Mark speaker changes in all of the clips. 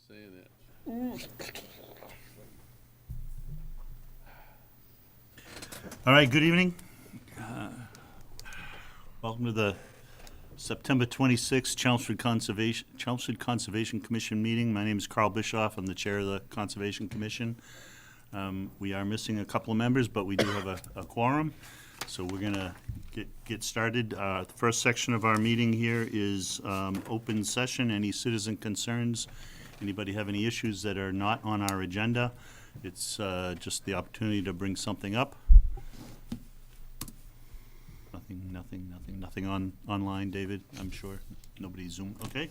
Speaker 1: saying that.
Speaker 2: All right, good evening. Welcome to the September 26th Chelmsford Conservation Commission meeting. My name is Carl Bischoff. I'm the chair of the Conservation Commission. We are missing a couple of members, but we do have a quorum, so we're going to get started. The first section of our meeting here is open session. Any citizen concerns? Anybody have any issues that are not on our agenda? It's just the opportunity to bring something up. Nothing online, David, I'm sure. Nobody Zoom, okay.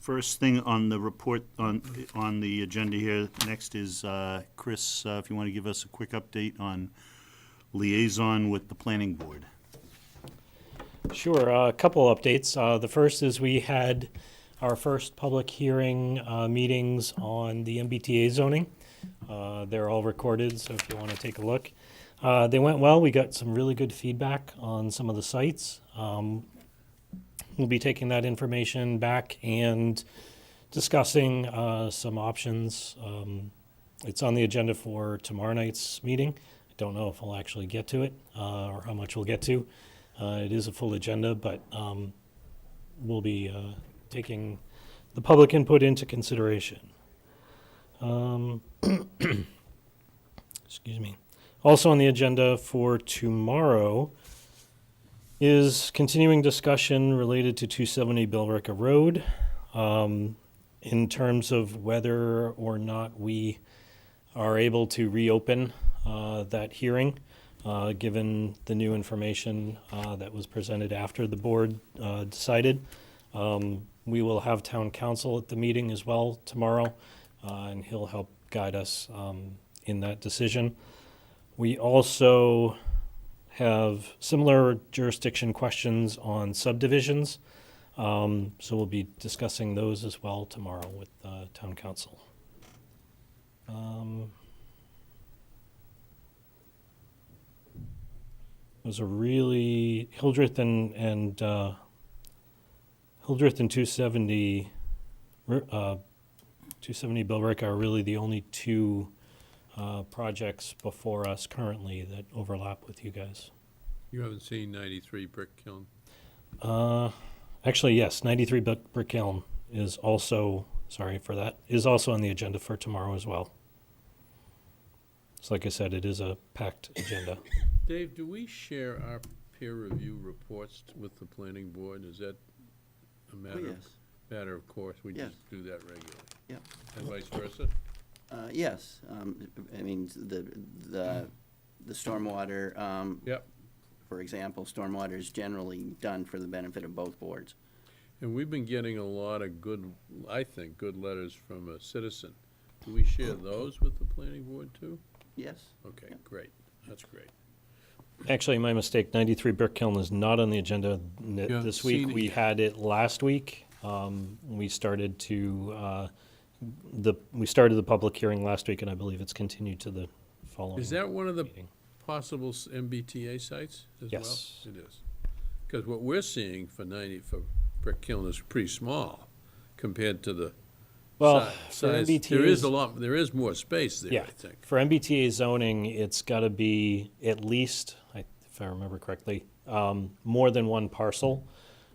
Speaker 2: First thing on the report on the agenda here, next is Chris, if you want to give us a quick update on liaison with the planning board.
Speaker 3: Sure, a couple updates. The first is we had our first public hearing meetings on the MBTA zoning. They're all recorded, so if you want to take a look. They went well. We got some really good feedback on some of the sites. We'll be taking that information back and discussing some options. It's on the agenda for tomorrow night's meeting. I don't know if we'll actually get to it or how much we'll get to. It is a full agenda, but we'll be taking the public input into consideration. Excuse me. Also on the agenda for tomorrow is continuing discussion related to 270 Billerica Road in terms of whether or not we are able to reopen that hearing given the new information that was presented after the board decided. We will have town council at the meeting as well tomorrow, and he'll help guide us in that decision. We also have similar jurisdiction questions on subdivisions, so we'll be discussing those as well tomorrow with town council. Those are really Hildreth and 270 Billerica are really the only two projects before us currently that overlap with you guys.
Speaker 1: You haven't seen 93 Brick Kiln?
Speaker 3: Actually, yes, 93 Brick Kiln is also, sorry for that, is also on the agenda for tomorrow as well. So like I said, it is a packed agenda.
Speaker 1: Dave, do we share our peer review reports with the planning board? Is that a matter of course? We
Speaker 4: Yes.
Speaker 1: just do that regularly?
Speaker 4: Yeah.
Speaker 1: And vice versa?
Speaker 4: Yes, I mean, the stormwater,
Speaker 1: Yep.
Speaker 4: for example, stormwater is generally done for the benefit of both boards.
Speaker 1: And we've been getting a lot of good, I think, good letters from a citizen. Do we share those with the planning board too?
Speaker 4: Yes.
Speaker 1: Okay,
Speaker 4: Yeah.
Speaker 1: great. That's great.
Speaker 3: Actually, my mistake, 93 Brick Kiln is not on the agenda this week.
Speaker 1: seen it
Speaker 3: We
Speaker 1: yet.
Speaker 3: had it last week. We started the public hearing last week, and I believe it's continued to the following.
Speaker 1: Is that one of the
Speaker 3: meeting.
Speaker 1: possible MBTA sites as well?
Speaker 3: Yes.
Speaker 1: It is. Because what we're seeing for Brick Kiln is pretty small compared to the
Speaker 3: Well,
Speaker 1: size.
Speaker 3: for MBTA's,
Speaker 1: There is more space there,
Speaker 3: yeah,
Speaker 1: I think.
Speaker 3: for MBTA zoning, it's got to be at least, if I remember correctly, more than one parcel.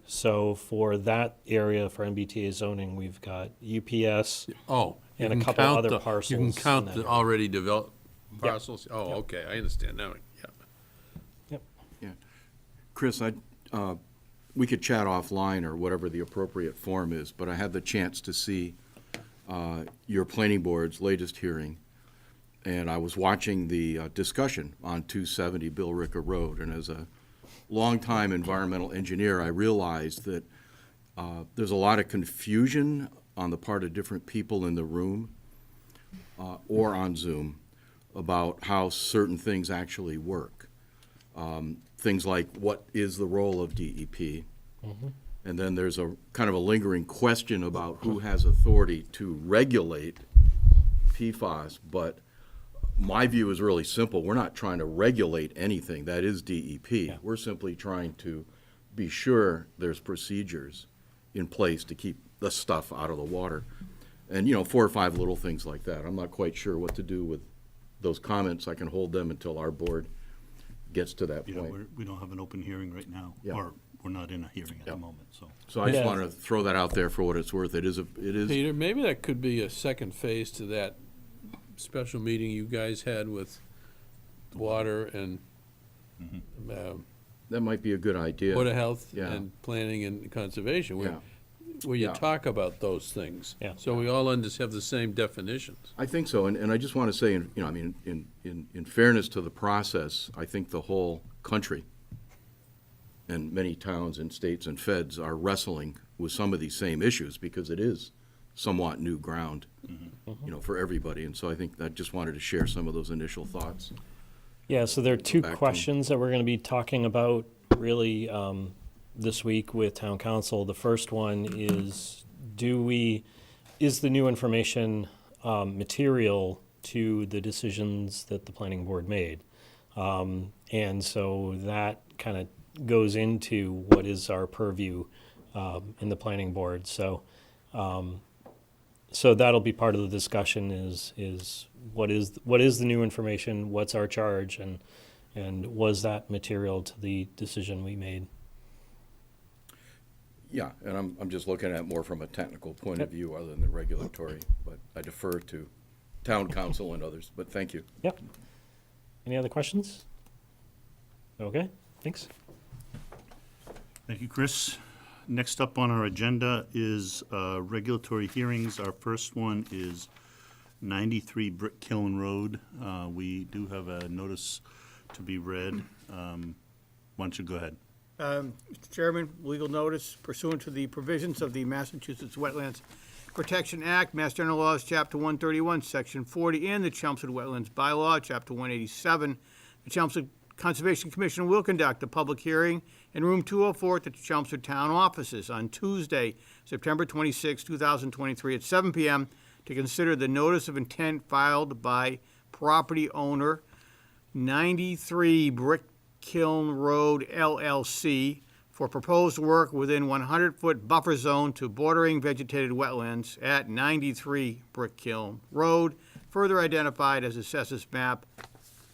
Speaker 3: So for that area, for MBTA zoning, we've got UPS.
Speaker 1: Oh. you
Speaker 3: And a
Speaker 1: can
Speaker 3: couple
Speaker 1: count
Speaker 3: other
Speaker 1: the-
Speaker 3: parcels
Speaker 1: You can
Speaker 3: in
Speaker 1: count
Speaker 3: that
Speaker 1: the
Speaker 3: area.
Speaker 1: already developed
Speaker 3: Yep.
Speaker 1: parcels? Oh,
Speaker 3: Yep.
Speaker 1: okay, I understand now, yeah.
Speaker 5: Chris, we could chat offline or whatever the appropriate form is, but I had the chance to see your planning board's latest hearing, and I was watching the discussion on 270 Billerica Road, and as a longtime environmental engineer, I realized that there's a lot of confusion on the part of different people in the room or on Zoom about how certain things actually work. Things like, what is the role of DEP? And then there's a kind of a lingering question about who has authority to regulate PFAS, but my view is really simple. We're not trying to regulate anything. That is DEP. We're simply trying to be sure there's procedures in place to keep the stuff out of the water. And, 4 or 5 little things like that. I'm not quite sure what to do with those comments. I can hold them until our board gets to that
Speaker 2: You know,
Speaker 5: point.
Speaker 2: we don't have an open hearing right now,
Speaker 5: Yeah.
Speaker 2: or we're not in a hearing at
Speaker 5: Yeah.
Speaker 2: the moment, so.
Speaker 5: So I just
Speaker 3: Yeah.
Speaker 5: want to throw that out there for what it's worth. It is,
Speaker 1: Peter, maybe that could be a second phase to that special meeting you guys had with water and
Speaker 5: that might be a good idea.
Speaker 1: Board of Health
Speaker 5: Yeah.
Speaker 1: and Planning and Conservation,
Speaker 5: Yeah.
Speaker 1: where you
Speaker 5: Yeah.
Speaker 1: talk about those things.
Speaker 3: Yeah.
Speaker 1: So we all have the same definitions.
Speaker 5: I think so, and I just want to say, in fairness to the process, I think the whole country and many towns and states and feds are wrestling with some of these same issues because it is somewhat new ground, for everybody. And so I think I just wanted to share some of those initial thoughts.
Speaker 3: Yeah, so there are two
Speaker 5: Back to-
Speaker 3: questions that we're going to be talking about really this week with town council. The first one is, is the new information material to the decisions that the planning board made? And so that kind of goes into what is our purview in the planning board. So that'll be part of the discussion is what is the new information, what's our charge, and was that material to the decision we made?
Speaker 5: Yeah, and I'm just looking at it more from a technical point of view other than the regulatory, but I defer to town council and others, but thank you.
Speaker 3: Yep. Any other questions? Okay, thanks.
Speaker 2: Thank you, Chris. Next up on our agenda is regulatory hearings. Our first one is 93 Brick Kiln Road. We do have a notice to be read. Why don't you go ahead?
Speaker 6: Mr. Chairman, legal notice pursuant to the provisions of the Massachusetts Wetlands Protection Act, Mass General Laws, Chapter 131, Section 40, and the Chelmsford Wetlands Bylaw, Chapter 187. The Chelmsford Conservation Commission will conduct a public hearing in Room 204 at the Chelmsford Town Offices on Tuesday, September 26, 2023, at 7 p.m. to consider the notice of intent filed by property owner 93 Brick Kiln Road LLC for proposed work within 100-foot buffer zone to bordering vegetated wetlands at 93 Brick Kiln Road, further identified as Assessors Map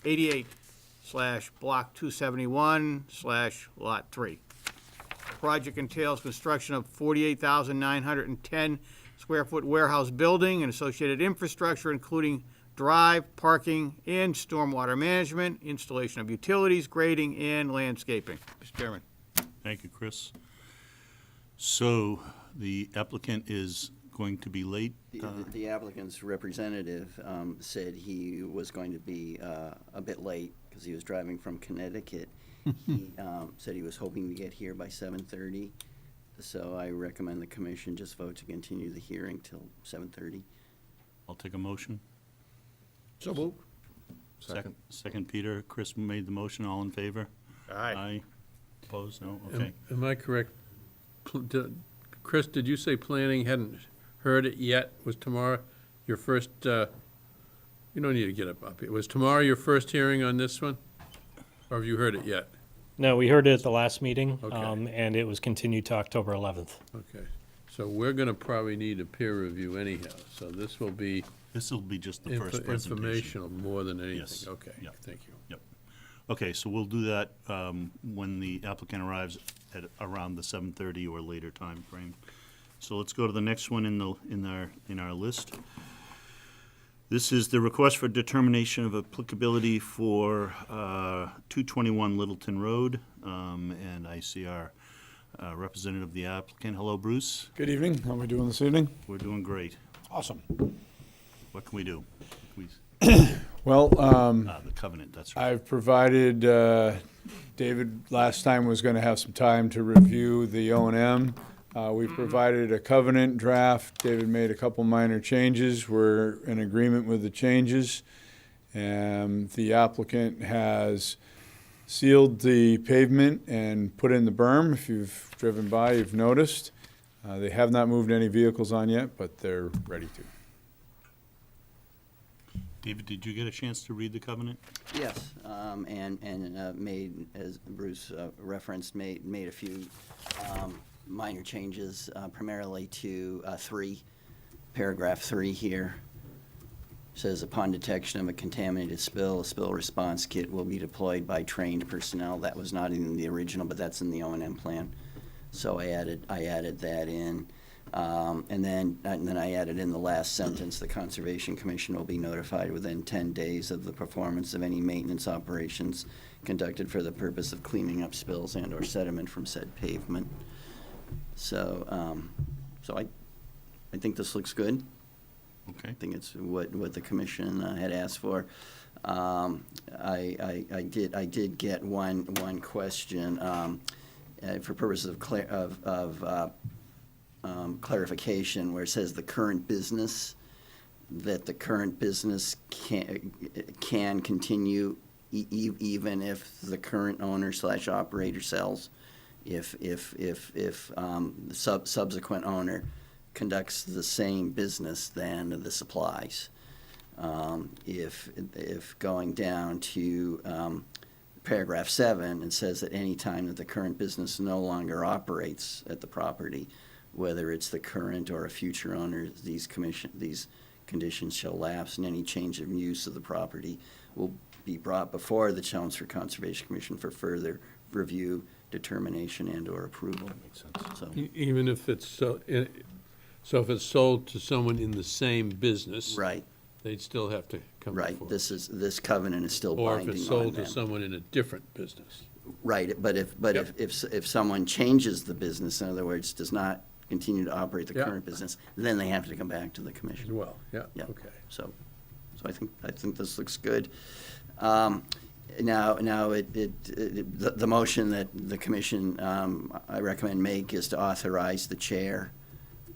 Speaker 6: 88/Block 271/Lot 3. The project entails construction of 48,910 square foot warehouse building and associated infrastructure, including drive, parking, and stormwater management, installation of utilities, grading, and landscaping. Mr. Chairman.
Speaker 2: Thank you, Chris. So the applicant is going to be late.
Speaker 4: The applicant's representative said he was going to be a bit late because he was driving from Connecticut. He said he was hoping to get here by 7:30, so I recommend the commission just vote to continue the hearing till 7:30.
Speaker 2: I'll take a motion.
Speaker 6: So moved.
Speaker 5: Second.
Speaker 2: Second, Peter. Chris made the motion. All in favor?
Speaker 6: Aye.
Speaker 2: Opposed? No? Okay.
Speaker 1: Am I correct? Chris, did you say planning hadn't heard it yet? Was tomorrow your first, you don't need to get up here. Was tomorrow your first hearing on this one? Or have you heard it yet?
Speaker 3: No, we heard it at the last meeting,
Speaker 1: Okay.
Speaker 3: and it was continued to October 11th.
Speaker 1: Okay. So we're going to probably need a peer review anyhow, so this will be
Speaker 2: This will be just the first presentation.
Speaker 1: informational more than anything.
Speaker 2: Yes.
Speaker 1: Okay,
Speaker 2: Yeah.
Speaker 1: thank you.
Speaker 2: Okay, so we'll do that when the applicant arrives at around the 7:30 or later time frame. So let's go to the next one in our list. This is the request for determination of applicability for 221 Littleton Road, and I see our representative of the applicant. Hello, Bruce.
Speaker 7: Good evening. How are we doing this evening?
Speaker 2: We're doing great.
Speaker 7: Awesome.
Speaker 2: What can we do? Please.
Speaker 7: Well,
Speaker 2: The covenant, that's right.
Speaker 7: I've provided, David last time was going to have some time to review the O&M. We've provided a covenant draft. David made a couple minor changes. We're in agreement with the changes. The applicant has sealed the pavement and put in the berm. If you've driven by, you've noticed. They have not moved any vehicles on yet, but they're ready to.
Speaker 2: David, did you get a chance to read the covenant?
Speaker 4: Yes, and made, as Bruce referenced, made a few minor changes, primarily to paragraph 3 here. Says upon detection of a contaminated spill, a spill response kit will be deployed by trained personnel. That was not in the original, but that's in the O&M plan. So I added that in. And then I added in the last sentence, the Conservation Commission will be notified within 10 days of the performance of any maintenance operations conducted for the purpose of cleaning up spills and/or sediment from said pavement. So, I think this looks good.
Speaker 2: Okay.
Speaker 4: I think it's what the commission had asked for. I did get one question for purposes of clarification, where it says the current business, that the current business can continue even if the current owner / operator sells, if the subsequent owner conducts the same business, then this applies. If going down to paragraph 7, it says that any time that the current business no longer operates at the property, whether it's the current or a future owner, these conditions shall lapse, and any change of use of the property will be brought before the Chelmsford Conservation Commission for further review, determination, and/or approval.
Speaker 2: Makes sense.
Speaker 4: So,
Speaker 1: Even if it's, so if it's sold to someone in the same business.
Speaker 4: right,
Speaker 1: They'd still have to come
Speaker 4: right.
Speaker 1: before.
Speaker 4: This covenant is still
Speaker 1: Or
Speaker 4: binding
Speaker 1: if
Speaker 4: on
Speaker 1: it's sold
Speaker 4: them.
Speaker 1: to someone in a different business.
Speaker 4: Right, but if someone changes the business, in other words, does not continue to operate the
Speaker 1: Yeah.
Speaker 4: current business, then they have to come back to the
Speaker 1: As
Speaker 4: commission.
Speaker 1: well, yeah,
Speaker 4: Yeah.
Speaker 1: okay.
Speaker 4: So I think this looks good. Now, the motion that the commission, I recommend make is to authorize the chair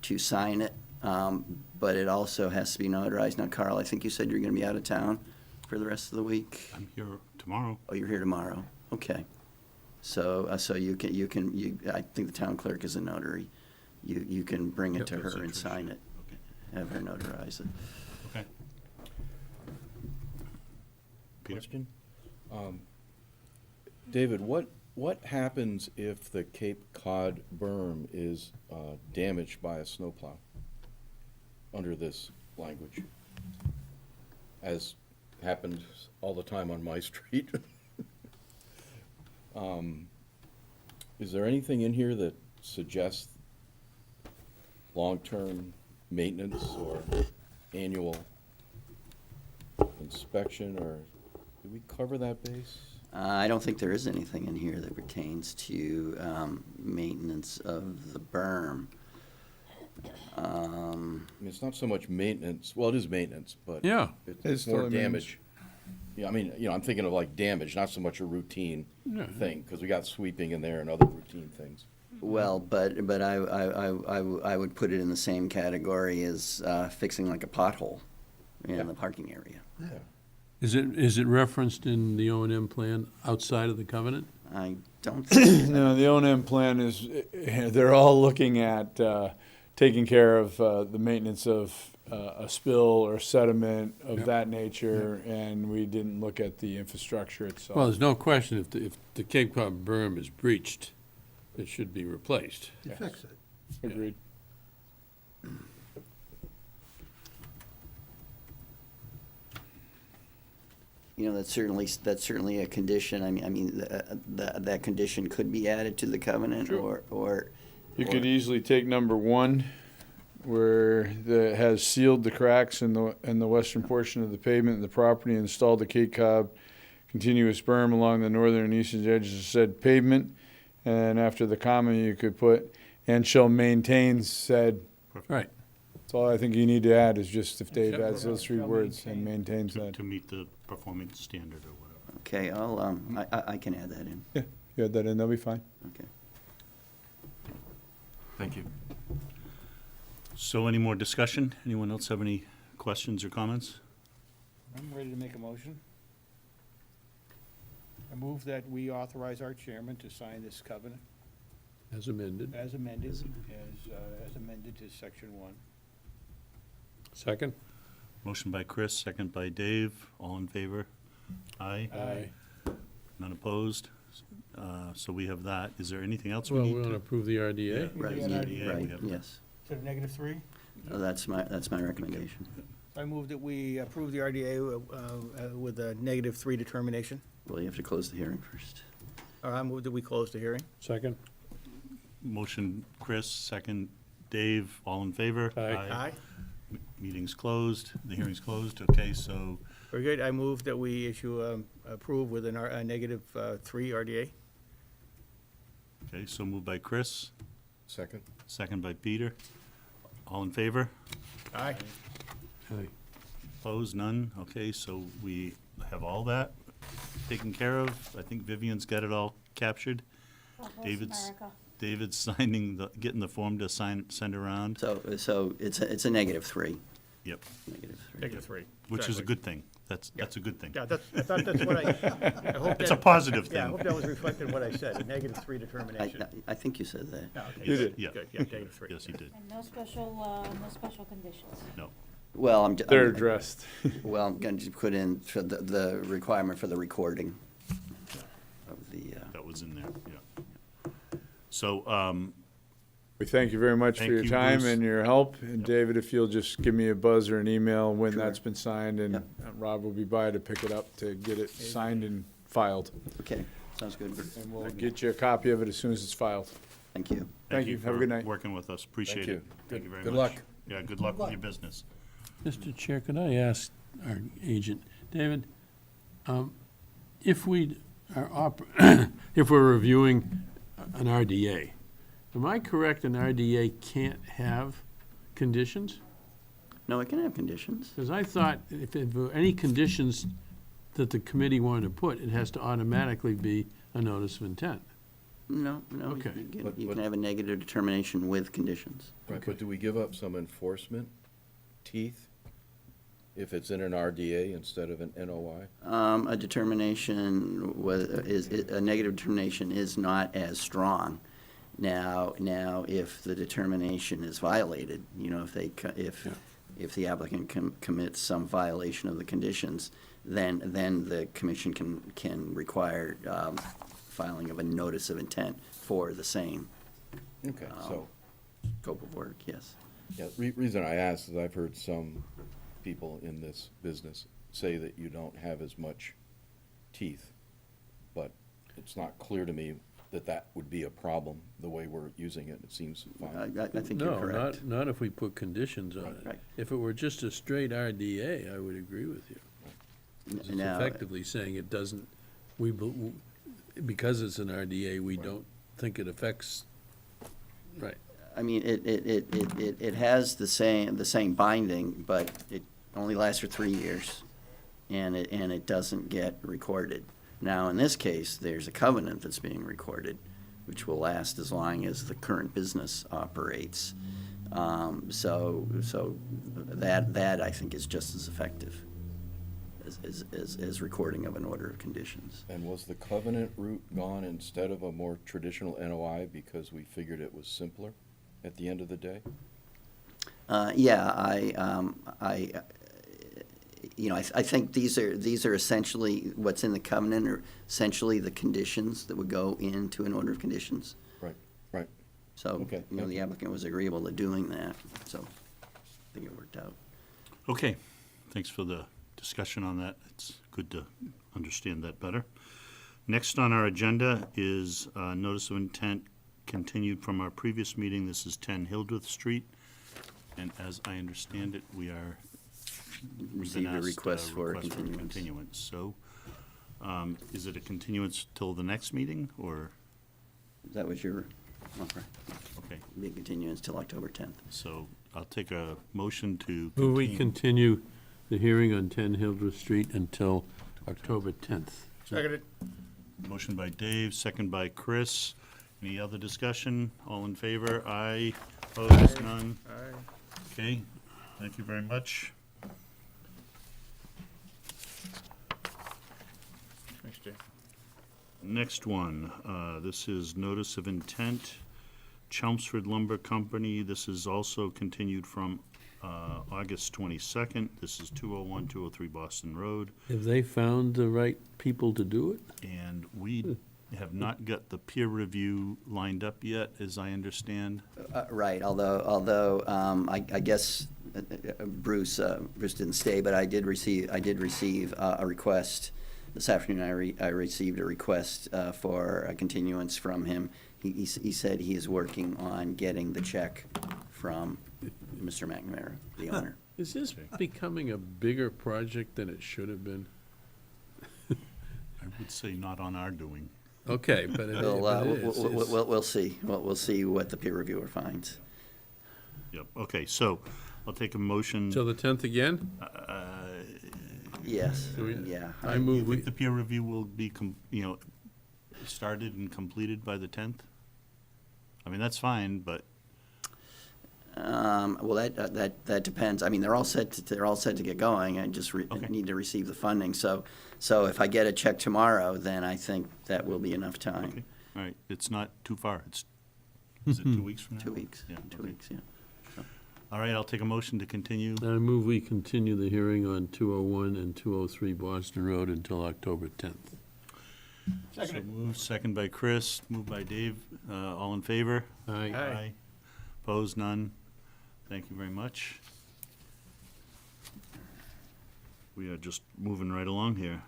Speaker 4: to sign it, but it also has to be notarized. Now, Carl, I think you said you're gonna be out of town for the rest of the week?
Speaker 2: I'm here tomorrow.
Speaker 4: Oh, you're here tomorrow, okay. So you can, I think the town clerk is a notary. You can bring it
Speaker 1: Yep,
Speaker 4: to
Speaker 1: that's
Speaker 4: her and
Speaker 1: Tricia.
Speaker 4: sign it, have her notarize it.
Speaker 2: Okay. Peter?
Speaker 5: Question? David, what happens if the Cape Cod berm is damaged by a snowplow under this language? As happens all the time on my street. Is there anything in here that suggests long-term maintenance or annual inspection, or did we cover that base?
Speaker 4: I don't think there is anything in here that pertains to maintenance of the berm.
Speaker 5: I mean, it's not so much maintenance, well, it is maintenance, but
Speaker 1: Yeah.
Speaker 7: It's
Speaker 5: it's more
Speaker 7: still maintenance.
Speaker 5: damage. Yeah, I mean, I'm thinking of like damage, not so much a routine
Speaker 1: Yeah.
Speaker 5: thing, because we got sweeping in there and other routine things.
Speaker 4: Well, but I would put it in the same category as fixing like a pothole in the parking area.
Speaker 1: Is it referenced in the O&M plan outside of the covenant?
Speaker 4: I don't think,
Speaker 7: No, the O&M plan is, they're all looking at taking care of the maintenance of a spill or sediment of
Speaker 1: Yep.
Speaker 7: that nature, and we didn't look at the infrastructure itself.
Speaker 1: Well, there's no question if the Cape Cod berm is breached, it should be replaced.
Speaker 7: Fix it. Agreed.
Speaker 4: you know, that's certainly a condition. I mean, that condition could be added to the covenant,
Speaker 1: Sure.
Speaker 4: or
Speaker 7: You could easily take number 1, where it has sealed the cracks in the western portion of the pavement of the property, installed the Cape Cod continuous berm along the northern and eastern edges of said pavement, and after the comma, you could put, and shall maintain said.
Speaker 1: Right.
Speaker 7: That's all I think you need to add, is just if Dave
Speaker 1: Shall-
Speaker 7: adds those 3
Speaker 6: shall
Speaker 7: words and maintains
Speaker 2: To
Speaker 7: that.
Speaker 2: meet the performance standard or whatever.
Speaker 4: okay, I can add that in.
Speaker 7: You add that in, that'll be fine.
Speaker 4: Okay.
Speaker 5: Thank you.
Speaker 2: So any more discussion? Anyone else have any questions or comments?
Speaker 6: I'm ready to make a motion. I move that we authorize our chairman to sign this covenant
Speaker 1: As amended.
Speaker 6: as amended, as amended to section 1.
Speaker 1: Second?
Speaker 2: Motion by Chris, second by Dave. All in favor? Aye.
Speaker 1: Aye.
Speaker 2: None opposed? So we have that. Is there anything else we
Speaker 1: Well, we
Speaker 2: need
Speaker 1: want to
Speaker 2: to?
Speaker 1: approve the RDA.
Speaker 2: Yeah.
Speaker 4: Right,
Speaker 6: Yeah,
Speaker 2: we
Speaker 4: right,
Speaker 2: have-
Speaker 4: yes.
Speaker 6: So -3?
Speaker 4: That's my recommendation.
Speaker 6: I move that we approve the RDA with a -3 determination.
Speaker 4: Well, you have to close the hearing first.
Speaker 6: Or I move that we close the hearing.
Speaker 1: Second?
Speaker 2: Motion, Chris, second, Dave, all in favor?
Speaker 6: Aye.
Speaker 2: Meeting's closed, the hearing's closed, okay, so,
Speaker 6: Very good. I move that we issue, approve with a -3 RDA.
Speaker 2: okay, so moved by Chris,
Speaker 5: Second?
Speaker 2: second by Peter. All in favor?
Speaker 6: Aye.
Speaker 2: Opposed, none, okay, so we have all that taken care of. I think Vivian's got it all captured. David's, David's signing, getting the form to send around.
Speaker 4: So it's a -3.
Speaker 2: Yep,
Speaker 6: -3.
Speaker 2: which is a good thing. That's a good thing.
Speaker 6: Yeah, I thought that's what I hope
Speaker 2: It's a
Speaker 6: that,
Speaker 2: positive
Speaker 6: yeah, I
Speaker 2: thing.
Speaker 6: hope that was reflected in what I said, a -3 determination.
Speaker 4: I think you said that.
Speaker 6: Yeah, okay,
Speaker 7: You
Speaker 6: good,
Speaker 7: did.
Speaker 2: Yeah.
Speaker 6: good, yeah, -3.
Speaker 2: Yes, he did.
Speaker 8: And no special conditions.
Speaker 2: No.
Speaker 4: Well,
Speaker 7: They're addressed.
Speaker 4: Well, I'm going to put in for the requirement for the recording of the,
Speaker 2: That was in there, yeah. So,
Speaker 7: We thank you very much for
Speaker 2: Thank
Speaker 7: your
Speaker 2: you,
Speaker 7: time
Speaker 2: Bruce.
Speaker 7: and your help. And David, if you'll just give me a buzz or an email when
Speaker 4: Sure.
Speaker 7: that's been signed, and
Speaker 4: Yep.
Speaker 7: Rob will be by to pick it up to get it signed and filed.
Speaker 4: okay, sounds good.
Speaker 7: And we'll get you a copy of it as soon as it's filed.
Speaker 4: Thank you.
Speaker 7: Thank you. Have a
Speaker 2: for
Speaker 7: good night.
Speaker 2: Working with us, appreciate
Speaker 5: you.
Speaker 2: it. Thank you very
Speaker 5: Good
Speaker 2: much.
Speaker 5: luck.
Speaker 2: Yeah, good luck with your business.
Speaker 1: Mr. Chair, could I ask our agent, David, if we are, if we're reviewing an RDA, am I correct, an RDA can't have conditions?
Speaker 4: No, it can have conditions.
Speaker 1: Because I thought if there were any conditions that the committee wanted to put, it has to automatically be a notice of intent.
Speaker 4: No,
Speaker 1: Okay.
Speaker 4: you can have a negative determination with conditions.
Speaker 5: Right, but do we give up some enforcement teeth if it's in an RDA instead of an NOI?
Speaker 4: A determination a negative determination is not as strong. Now, if the determination is violated, if the applicant commits some violation of the conditions, then the commission can require filing of a notice of intent for the same
Speaker 5: Okay, so,
Speaker 4: scope of work, yes.
Speaker 5: yeah, reason I ask is I've heard some people in this business say that you don't have as much teeth, but it's not clear to me that that would be a problem, the way we're using it. It seems fine.
Speaker 4: I think you're
Speaker 1: No,
Speaker 4: correct.
Speaker 1: not if we put conditions on it.
Speaker 4: Right.
Speaker 1: If it were just a straight RDA, I would agree with you. It's
Speaker 4: Now,
Speaker 1: effectively saying it doesn't, because it's an RDA, we don't think it affects, right.
Speaker 4: I mean, it has the same binding, but it only lasts for 3 years, and it doesn't get recorded. Now, in this case, there's a covenant that's being recorded, which will last as long as the current business operates. So that I think is just as effective as recording of an order of conditions.
Speaker 5: And was the covenant route gone instead of a more traditional NOI because we figured it was simpler at the end of the day?
Speaker 4: Yeah, I think these are essentially, what's in the covenant are essentially the conditions that would go into an order of conditions.
Speaker 5: Right, right.
Speaker 4: So,
Speaker 5: Okay,
Speaker 4: the applicant was agreeable to doing that, so I think it worked out.
Speaker 2: Okay, thanks for the discussion on that. It's good to understand that better. Next on our agenda is notice of intent continued from our previous meeting. This is 10 Hildreth Street. And as I understand it, we are
Speaker 4: Received a request for a continuance.
Speaker 2: continuance. So, is it a continuance till the next meeting, or,
Speaker 4: That was your offer,
Speaker 2: okay,
Speaker 4: be a continuance till October 10th.
Speaker 2: so I'll take a motion to
Speaker 1: Will we
Speaker 2: continue.
Speaker 1: continue the hearing on 10 Hildreth Street until October 10th?
Speaker 6: Seconded.
Speaker 2: Motion by Dave, second by Chris. Any other discussion? All in favor? Aye. Opposed? None?
Speaker 6: Aye.
Speaker 2: Okay, thank you very much.
Speaker 6: Thanks, Dave.
Speaker 2: Next one, this is notice of intent, Chelmsford Lumber Company. This is also continued from August 22nd. This is 201, 203 Boston Road.
Speaker 1: Have they found the right people to do it?
Speaker 2: And we have not got the peer review lined up yet, as I understand.
Speaker 4: Right, although I guess Bruce didn't stay, but I did receive a request this afternoon. I received a request for a continuance from him. He said he is working on getting the check from Mr. McNamara, the owner.
Speaker 1: Is this becoming a bigger project than it should have been?
Speaker 2: I would say not on our doing.
Speaker 1: Okay, but it is.
Speaker 4: We'll see. We'll see what the peer reviewer finds.
Speaker 2: Yep, okay, so I'll take a motion.
Speaker 1: Till the 10th again?
Speaker 4: Yes,
Speaker 1: Do we-
Speaker 4: yeah.
Speaker 1: I
Speaker 2: You
Speaker 1: move,
Speaker 2: think the peer review will be, started and completed by the 10th? I mean, that's fine, but,
Speaker 4: Well, that depends. I mean, they're all set to get going. I just
Speaker 2: Okay.
Speaker 4: need to receive the funding. So if I get a check tomorrow, then I think that will be enough
Speaker 2: okay,
Speaker 4: time.
Speaker 2: all right, it's not too far. Is it 2 weeks from now?
Speaker 4: 2 weeks,
Speaker 2: Yeah,
Speaker 4: 2
Speaker 2: okay.
Speaker 4: weeks, yeah.
Speaker 2: All right, I'll take a motion to continue.
Speaker 1: I move we continue the hearing on 201 and 203 Boston Road until October 10th.
Speaker 2: So moved, second by Chris, moved by Dave, all in favor?
Speaker 1: Aye.
Speaker 6: Aye.
Speaker 2: Opposed, none? Thank you very much. We are just moving right along here.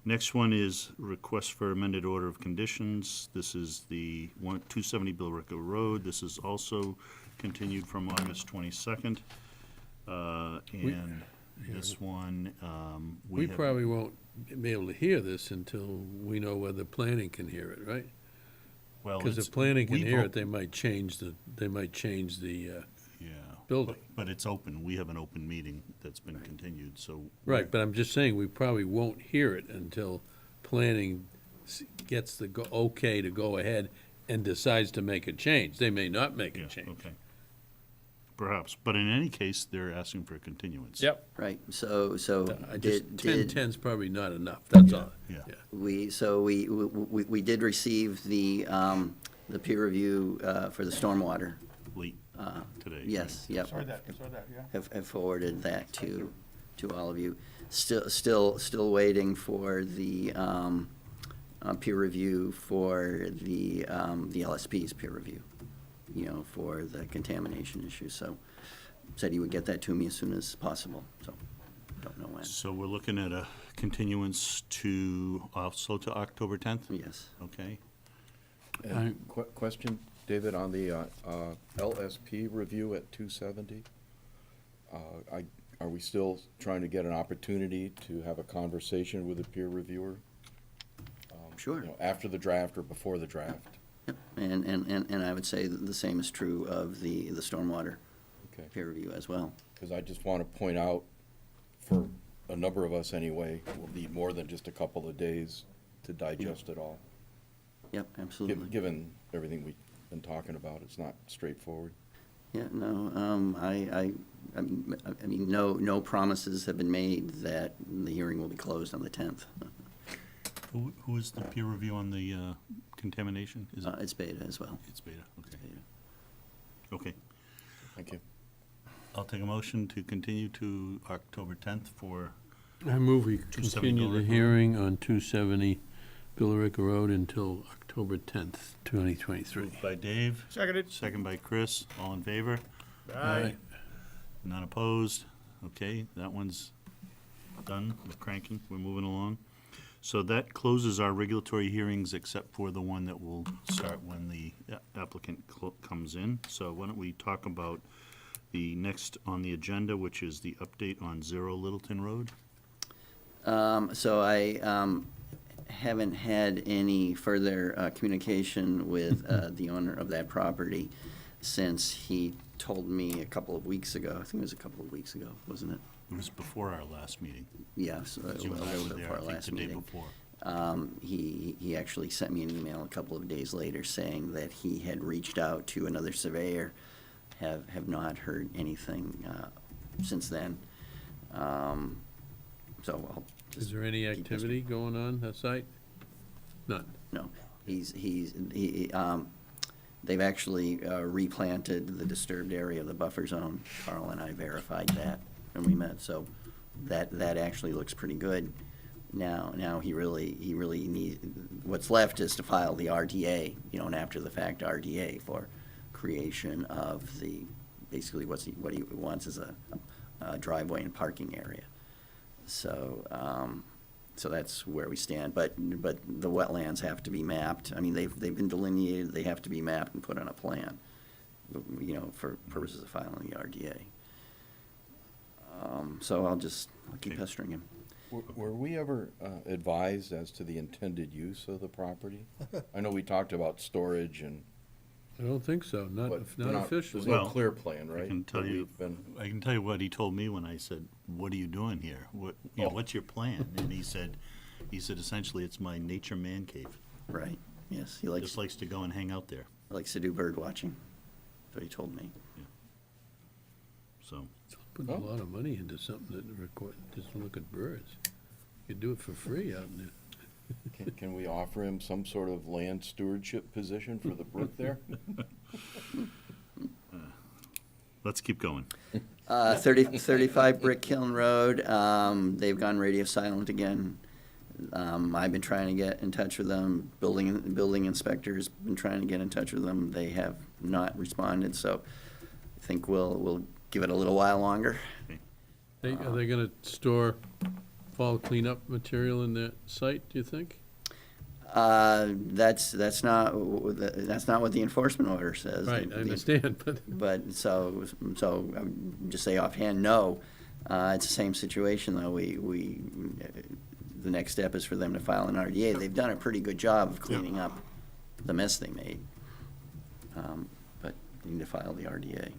Speaker 2: Next one is request for amended order of conditions. This is the 270 Billrica Road. This is also continued from August 22nd. And this one,
Speaker 1: We
Speaker 2: have.
Speaker 1: probably won't be able to hear this until we know whether planning can hear it, right?
Speaker 2: Well,
Speaker 1: Because
Speaker 2: it's-
Speaker 1: if planning can
Speaker 2: we've
Speaker 1: hear
Speaker 2: op-
Speaker 1: it, they might change the
Speaker 2: Yeah.
Speaker 1: building.
Speaker 2: But it's open. We have an open meeting that's been continued, so.
Speaker 1: Right, but I'm just saying, we probably won't hear it until planning gets the okay to go ahead and decides to make a change. They may not make
Speaker 2: Yeah,
Speaker 1: a change.
Speaker 2: okay. Perhaps, but in any case, they're asking for a continuance.
Speaker 1: Yep.
Speaker 4: Right, so
Speaker 1: I just,
Speaker 4: did
Speaker 1: 10-10's probably not enough, that's all.
Speaker 2: Yeah.
Speaker 4: we did receive the peer review for the stormwater.
Speaker 2: Late today.
Speaker 4: Yes, yep.
Speaker 6: Saw that, yeah.
Speaker 4: Have forwarded that to all of you. Still waiting for the peer review for the LSP's peer review, for the contamination issue. So said he would get that to me as soon as possible, so don't know when.
Speaker 2: So we're looking at a continuance also to October 10th?
Speaker 4: Yes.
Speaker 2: Okay.
Speaker 5: And question, David, on the LSP review at 270? Are we still trying to get an opportunity to have a conversation with the peer reviewer?
Speaker 4: Sure.
Speaker 5: After the draft or before the draft?
Speaker 4: Yep. And I would say that the same is true of the stormwater
Speaker 5: Okay.
Speaker 4: peer review as well.
Speaker 5: Because I just want to point out, for a number of us anyway, we'll need more than just a couple of days to digest it all.
Speaker 4: Yep, absolutely.
Speaker 5: Given everything we've been talking about, it's not straightforward.
Speaker 4: Yeah, no, I mean, no promises have been made that the hearing will be closed on the 10th.
Speaker 2: Who is the peer review on the contamination? Is it?
Speaker 4: It's Beta as well.
Speaker 2: It's Beta, okay.
Speaker 4: Beta.
Speaker 2: Okay.
Speaker 5: Thank you.
Speaker 2: I'll take a motion to continue to October 10th for,
Speaker 1: I move we
Speaker 2: 270
Speaker 1: continue the
Speaker 2: Billerica Road.
Speaker 1: hearing on 270 Billerica Road until October 10th, 2023.
Speaker 2: moved by Dave,
Speaker 6: Seconded.
Speaker 2: second by Chris, all in favor?
Speaker 6: Aye.
Speaker 2: None opposed? Okay, that one's done, we're cranking, we're moving along. So that closes our regulatory hearings, except for the one that will start when the applicant comes in. So why don't we talk about the next on the agenda, which is the update on 0 Littleton Road?
Speaker 4: So I haven't had any further communication with the owner of that property since he told me a couple of weeks ago. I think it was a couple of weeks ago, wasn't it?
Speaker 2: It was before our last meeting.
Speaker 4: Yes, a
Speaker 2: 'Cause you and I
Speaker 4: little
Speaker 2: were
Speaker 4: bit
Speaker 2: there,
Speaker 4: before
Speaker 2: I
Speaker 4: our
Speaker 2: think,
Speaker 4: last
Speaker 2: the day
Speaker 4: meeting.
Speaker 2: before.
Speaker 4: He actually sent me an email a couple of days later saying that he had reached out to another surveyor, have not heard anything since then. So I'll just.
Speaker 1: Is there any
Speaker 4: keep this-
Speaker 1: activity going on that site? None.
Speaker 4: No, they've actually replanted the disturbed area of the buffer zone. Carl and I verified that when we met, so that actually looks pretty good. Now he really need, what's left is to file the RDA, an after-the-fact RDA for creation of basically what he wants is a driveway and parking area. So, so that's where we stand, but the wetlands have to be mapped. I mean, they've been delineated, they have to be mapped and put on a plan, for purposes of filing the RDA. So I'll keep pestering him.
Speaker 5: Were we ever advised as to the intended use of the property? I know we talked about storage and,
Speaker 1: I don't think so, not
Speaker 5: but we're
Speaker 1: officially.
Speaker 5: there's no
Speaker 2: Well,
Speaker 5: clear plan, right?
Speaker 2: I can tell
Speaker 5: that
Speaker 2: you,
Speaker 5: we've been-
Speaker 2: I can tell you what he told me when I said, "What are you doing here? What's your plan?" And he said essentially, it's my nature man cave.
Speaker 4: Right, yes, he
Speaker 2: Just likes to go and hang out there.
Speaker 4: likes to do bird watching. That's what he told me.
Speaker 2: So
Speaker 1: Putting a lot of money into something that doesn't look at birds. You could do it for free out in there.
Speaker 5: Can we offer him some sort of land stewardship position for the brook there?
Speaker 2: let's keep going.
Speaker 4: 35 Brick Kiln Road, they've gone radio silent again. I've been trying to get in touch with them. Building inspector's been trying to get in touch with them. They have not responded, so I think we'll give it a little while longer.
Speaker 1: Are they gonna store fall cleanup material in their site, do you think?
Speaker 4: That's not what the enforcement order says.
Speaker 1: Right, I understand, but
Speaker 4: But so I would just say offhand, no. It's the same situation though. The next step is for them to file an RDA. They've done a pretty good job of cleaning up the mess they made. But you need to file the RDA.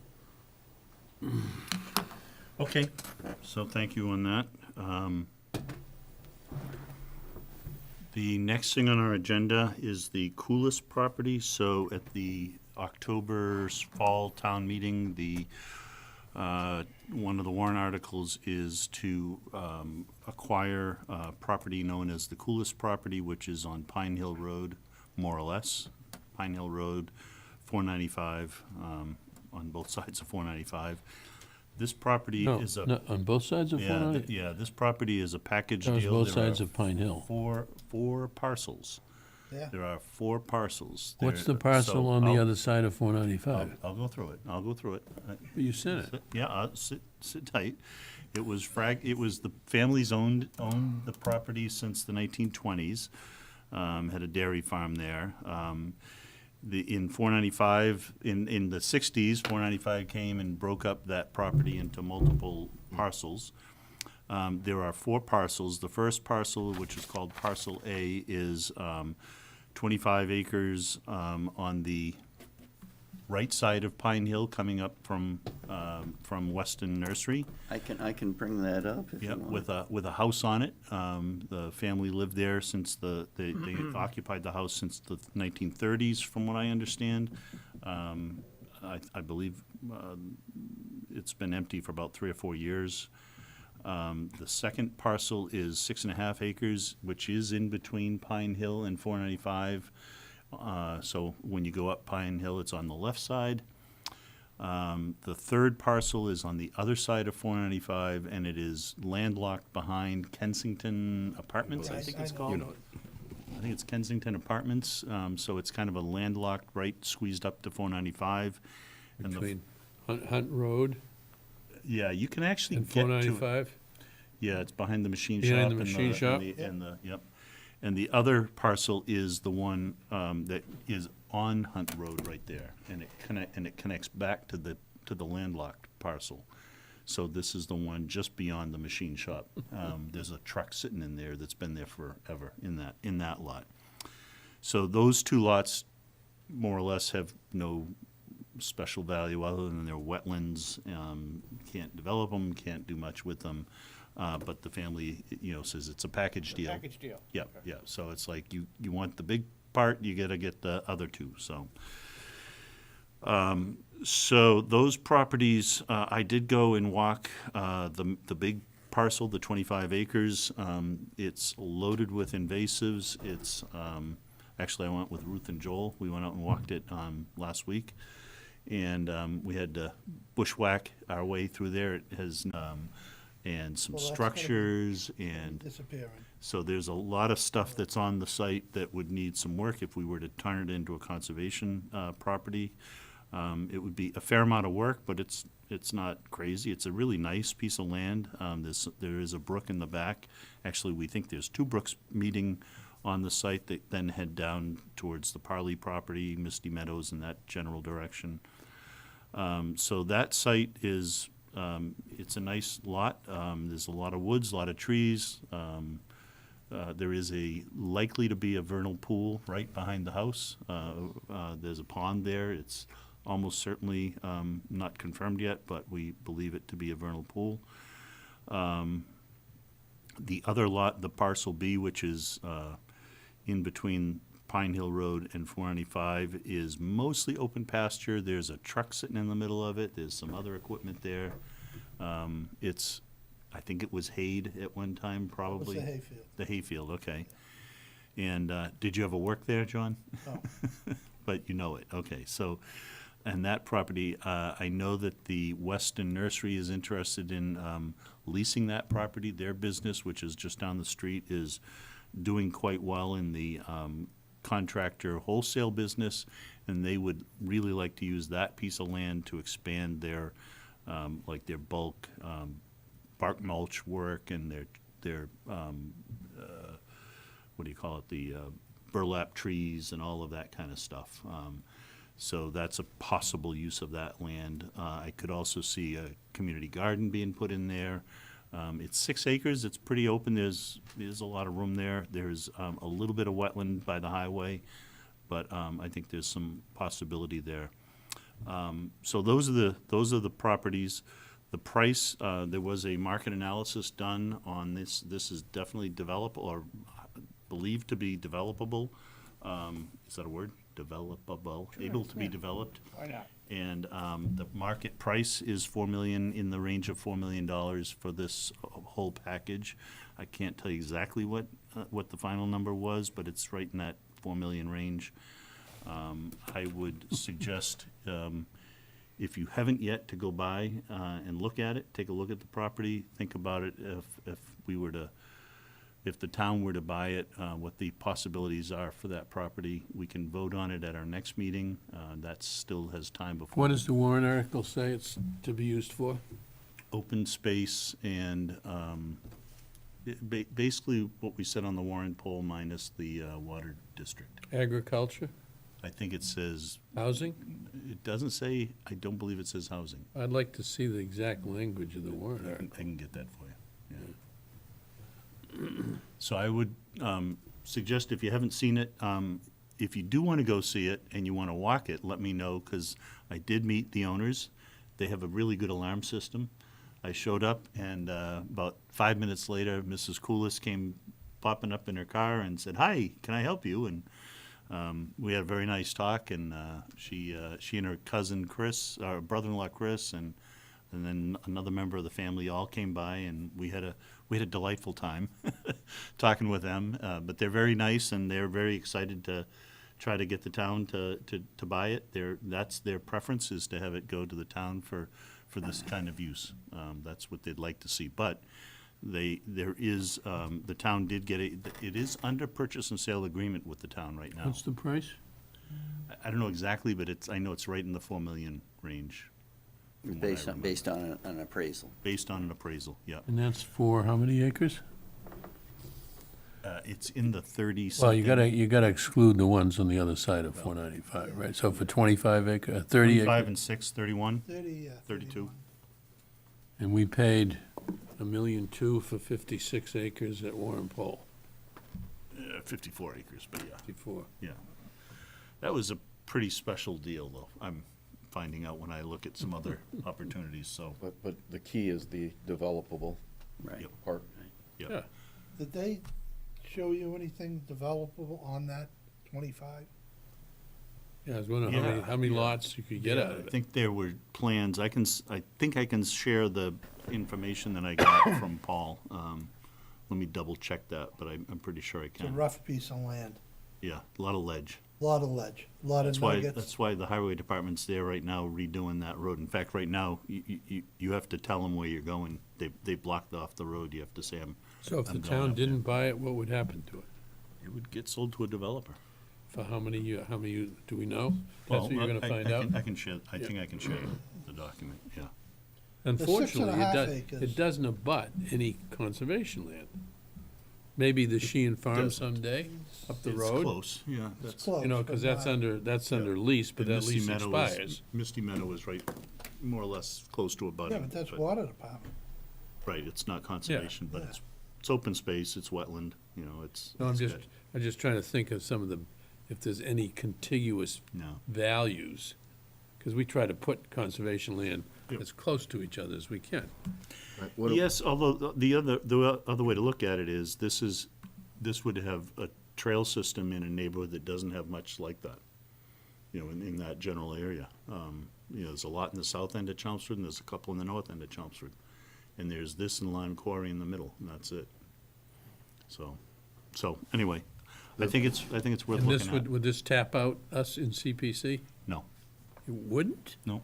Speaker 2: Okay, so thank you on that. The next thing on our agenda is the coolest property. So at the October's fall town meeting, one of the warrant articles is to acquire property known as the coolest property, which is on Pine Hill Road, more or less. Pine Hill Road, 495, on both sides of 495. This property
Speaker 1: no,
Speaker 2: is a...
Speaker 1: no, on both sides of
Speaker 2: Yeah,
Speaker 1: 490?
Speaker 2: yeah, this property is a package
Speaker 1: That was
Speaker 2: deal.
Speaker 1: both
Speaker 2: There
Speaker 1: sides
Speaker 2: are
Speaker 1: of Pine Hill.
Speaker 2: four parcels.
Speaker 6: Yeah.
Speaker 2: There are 4 parcels.
Speaker 1: What's
Speaker 2: There-
Speaker 1: the parcel
Speaker 2: so
Speaker 1: on the
Speaker 2: I'll-
Speaker 1: other side of 495?
Speaker 2: I'll go through it.
Speaker 1: You sent it.
Speaker 2: Yeah, sit tight. It was the families owned the property since the 1920s. Had a dairy farm there. In 495, in the 60s, 495 came and broke up that property into multiple parcels. There are 4 parcels. The first parcel, which is called Parcel A, is 25 acres on the right side of Pine Hill, coming up from Weston Nursery.
Speaker 4: I can bring that up if you
Speaker 2: Yep,
Speaker 4: want.
Speaker 2: with a house on it. The family lived there since they occupied the house since the 1930s, from what I understand. I believe it's been empty for about 3 or 4 years. The second parcel is 6.5 acres, which is in between Pine Hill and 495. So when you go up Pine Hill, it's on the left side. The third parcel is on the other side of 495, and it is landlocked behind Kensington Apartments, I think it's called. I think it's Kensington Apartments, so it's kind of a landlocked, right, squeezed up to 495. And
Speaker 1: Between Hunt Road
Speaker 2: yeah, you can actually
Speaker 1: and
Speaker 2: get to it.
Speaker 1: 495?
Speaker 2: Yeah, it's behind the machine shop.
Speaker 1: Behind the machine shop?
Speaker 2: Yep. And the other parcel is the one that is on Hunt Road right there, and it connects back to the landlocked parcel. So this is the one just beyond the machine shop. There's a truck sitting in there that's been there forever in that lot. So those 2 lots, more or less, have no special value other than they're wetlands. Can't develop them, can't do much with them. But the family, says it's a package deal.
Speaker 6: Package deal.
Speaker 2: Yeah, yeah. So it's like you want the big part, you gotta get the other 2. So those properties, I did go and walk the big parcel, the 25 acres. It's loaded with invasives. It's actually, I went with Ruth and Joel. We went out and walked it last week, and we had to bushwhack our way through there. It has and some
Speaker 9: Well, that's gonna be
Speaker 2: structures, and
Speaker 9: disappearing.
Speaker 2: so there's a lot of stuff that's on the site that would need some work if we were to turn it into a conservation property. It would be a fair amount of work, but it's not crazy. It's a really nice piece of land. There is a brook in the back. Actually, we think there's two brooks meeting on the site that then head down towards the Parley property, Misty Meadows, in that general direction. So that site is, it's a nice lot. There's a lot of woods, a lot of trees. There is likely to be a vernal pool right behind the house. There's a pond there. It's almost certainly not confirmed yet, but we believe it to be a vernal pool. The other lot, the parcel B, which is in between Pine Hill Road and 495, is mostly open pasture. There's a truck sitting in the middle of it. There's some other equipment there. I think it was hayed at one time, probably.
Speaker 9: It's a hayfield.
Speaker 2: The hayfield, okay. And did you ever work there, John?
Speaker 9: No.
Speaker 2: But you know it, okay. So, and that property, I know that the Weston Nursery is interested in leasing that property. Their business, which is just down the street, is doing quite well in the contractor wholesale business, and they would really like to use that piece of land to expand their, like their bulk bark mulch work and their what do you call it, the burlap trees and all of that kind of stuff. So that's a possible use of that land. I could also see a community garden being put in there. It's 6 acres, it's pretty open, there's a lot of room there. There's a little bit of wetland by the highway, but I think there's some possibility there. So those are the properties. The price, there was a market analysis done on this. This is definitely developable, or believed to be developable. Is that a word? Developable, able to be developed.
Speaker 6: Why not?
Speaker 2: And the market price is $4 million, in the range of $4 million for this whole package. I can't tell you exactly what the final number was, but it's right in that $4 million range. I would suggest, if you haven't yet, to go by and look at it, take a look at the property, think about it. If the town were to buy it, what the possibilities are for that property. We can vote on it at our next meeting. That still has time before.
Speaker 1: What does the warrant article say it's to be used for?
Speaker 2: Open space and basically what we said on the warrant poll minus the water district.
Speaker 1: Agriculture,
Speaker 2: I think it says,
Speaker 1: housing?
Speaker 2: it doesn't say, I don't believe it says housing.
Speaker 1: I'd like to see the exact language of the warrant
Speaker 2: I
Speaker 1: article.
Speaker 2: can get that for you, yeah. So I would suggest, if you haven't seen it, if you do want to go see it and you want to walk it, let me know, because I did meet the owners. They have a really good alarm system. I showed up, and about 5 minutes later, Mrs. Coolis came popping up in her car and said, "Hi, can I help you?" And we had a very nice talk, and she and her cousin Chris, our brother-in-law Chris, and then another member of the family all came by, and we had a delightful time talking with them. But they're very nice, and they're very excited to try to get the town to buy it. That's their preference, is to have it go to the town for this kind of use. That's what they'd like to see. But the town did get it is under purchase and sale agreement with the town right now.
Speaker 1: What's the price?
Speaker 2: I don't know exactly, but I know it's right in the $4 million range. from what I remember.
Speaker 4: Based on an appraisal.
Speaker 2: Based on an appraisal, yeah.
Speaker 1: And that's for how many acres?
Speaker 2: It's in the 30
Speaker 1: Well, you
Speaker 2: something.
Speaker 1: gotta exclude the ones on the other side of 495, right? So for 25 acre, 30
Speaker 2: 25
Speaker 1: acre,
Speaker 2: and 6, 31,
Speaker 9: 32.
Speaker 2: 32.
Speaker 1: and we paid $1.2 million for 56 acres at Warren Pole,
Speaker 2: 54 acres, but yeah,
Speaker 1: 54.
Speaker 2: yeah. That was a pretty special deal, though. I'm finding out when I look at some other opportunities, so,
Speaker 5: But the key is the developable
Speaker 4: Right.
Speaker 5: part.
Speaker 2: yeah.
Speaker 1: Yeah.
Speaker 9: Did they show you anything developable on that 25?
Speaker 1: Yeah, I was wondering
Speaker 2: Yeah,
Speaker 1: how many
Speaker 2: yeah.
Speaker 1: lots you could get
Speaker 2: Yeah,
Speaker 1: out of
Speaker 2: I
Speaker 1: it.
Speaker 2: think there were plans. I think I can share the information that I got from Paul. Let me double check that, but I'm pretty sure I
Speaker 9: It's a
Speaker 2: can.
Speaker 9: rough piece of land.
Speaker 2: Yeah, a lot of ledge.
Speaker 9: Lot of ledge, lot of nuggets.
Speaker 2: That's why the highway department's there right now redoing that road. In fact, right now, you have to tell them where you're going. They blocked off the road. You have to say,
Speaker 1: So if the
Speaker 2: I'm going
Speaker 1: town
Speaker 2: up there.
Speaker 1: didn't buy it, what would happen to it?
Speaker 2: it would get sold to a developer.
Speaker 1: For how many, do we know? That's what you're gonna find out?
Speaker 2: I can share, I think I can share the document, yeah.
Speaker 1: Unfortunately, it
Speaker 9: 6.5
Speaker 1: does,
Speaker 9: acres.
Speaker 1: it doesn't abut any conservation land. Maybe the Sheehan Farm
Speaker 2: doesn't.
Speaker 1: someday, up the
Speaker 2: It's
Speaker 1: road.
Speaker 2: close, yeah. That's
Speaker 9: Close,
Speaker 1: You know,
Speaker 9: but
Speaker 1: because that's
Speaker 9: not-
Speaker 1: under lease, but
Speaker 2: and
Speaker 1: that
Speaker 2: Misty
Speaker 1: lease
Speaker 2: Meadow is-
Speaker 1: expires.
Speaker 2: Misty Meadow is right, more or less close to a
Speaker 9: Yeah, but that's water department.
Speaker 2: Right, it's not conservation, but
Speaker 9: Yeah.
Speaker 2: it's open space, it's wetland, you know, it's.
Speaker 1: No, I'm
Speaker 2: it's
Speaker 1: just,
Speaker 2: good.
Speaker 1: I'm just trying to think of some of the, if there's any contiguous
Speaker 2: No,
Speaker 1: values. Because we try to put conservation land
Speaker 2: Yep.
Speaker 1: as close to each other as we can.
Speaker 5: Right, what-
Speaker 2: yes, although the other way to look at it is, this would have a trail system in a neighborhood that doesn't have much like that, you know, in that general area. You know, there's a lot in the south end of Chelmsford, and there's a couple in the north end of Chelmsford. And there's this and Lime Quarry in the middle, and that's it. So anyway, I think it's worth
Speaker 1: And this
Speaker 2: looking at.
Speaker 1: would this tap out us in CPC?
Speaker 2: No,
Speaker 1: It wouldn't?
Speaker 2: nope,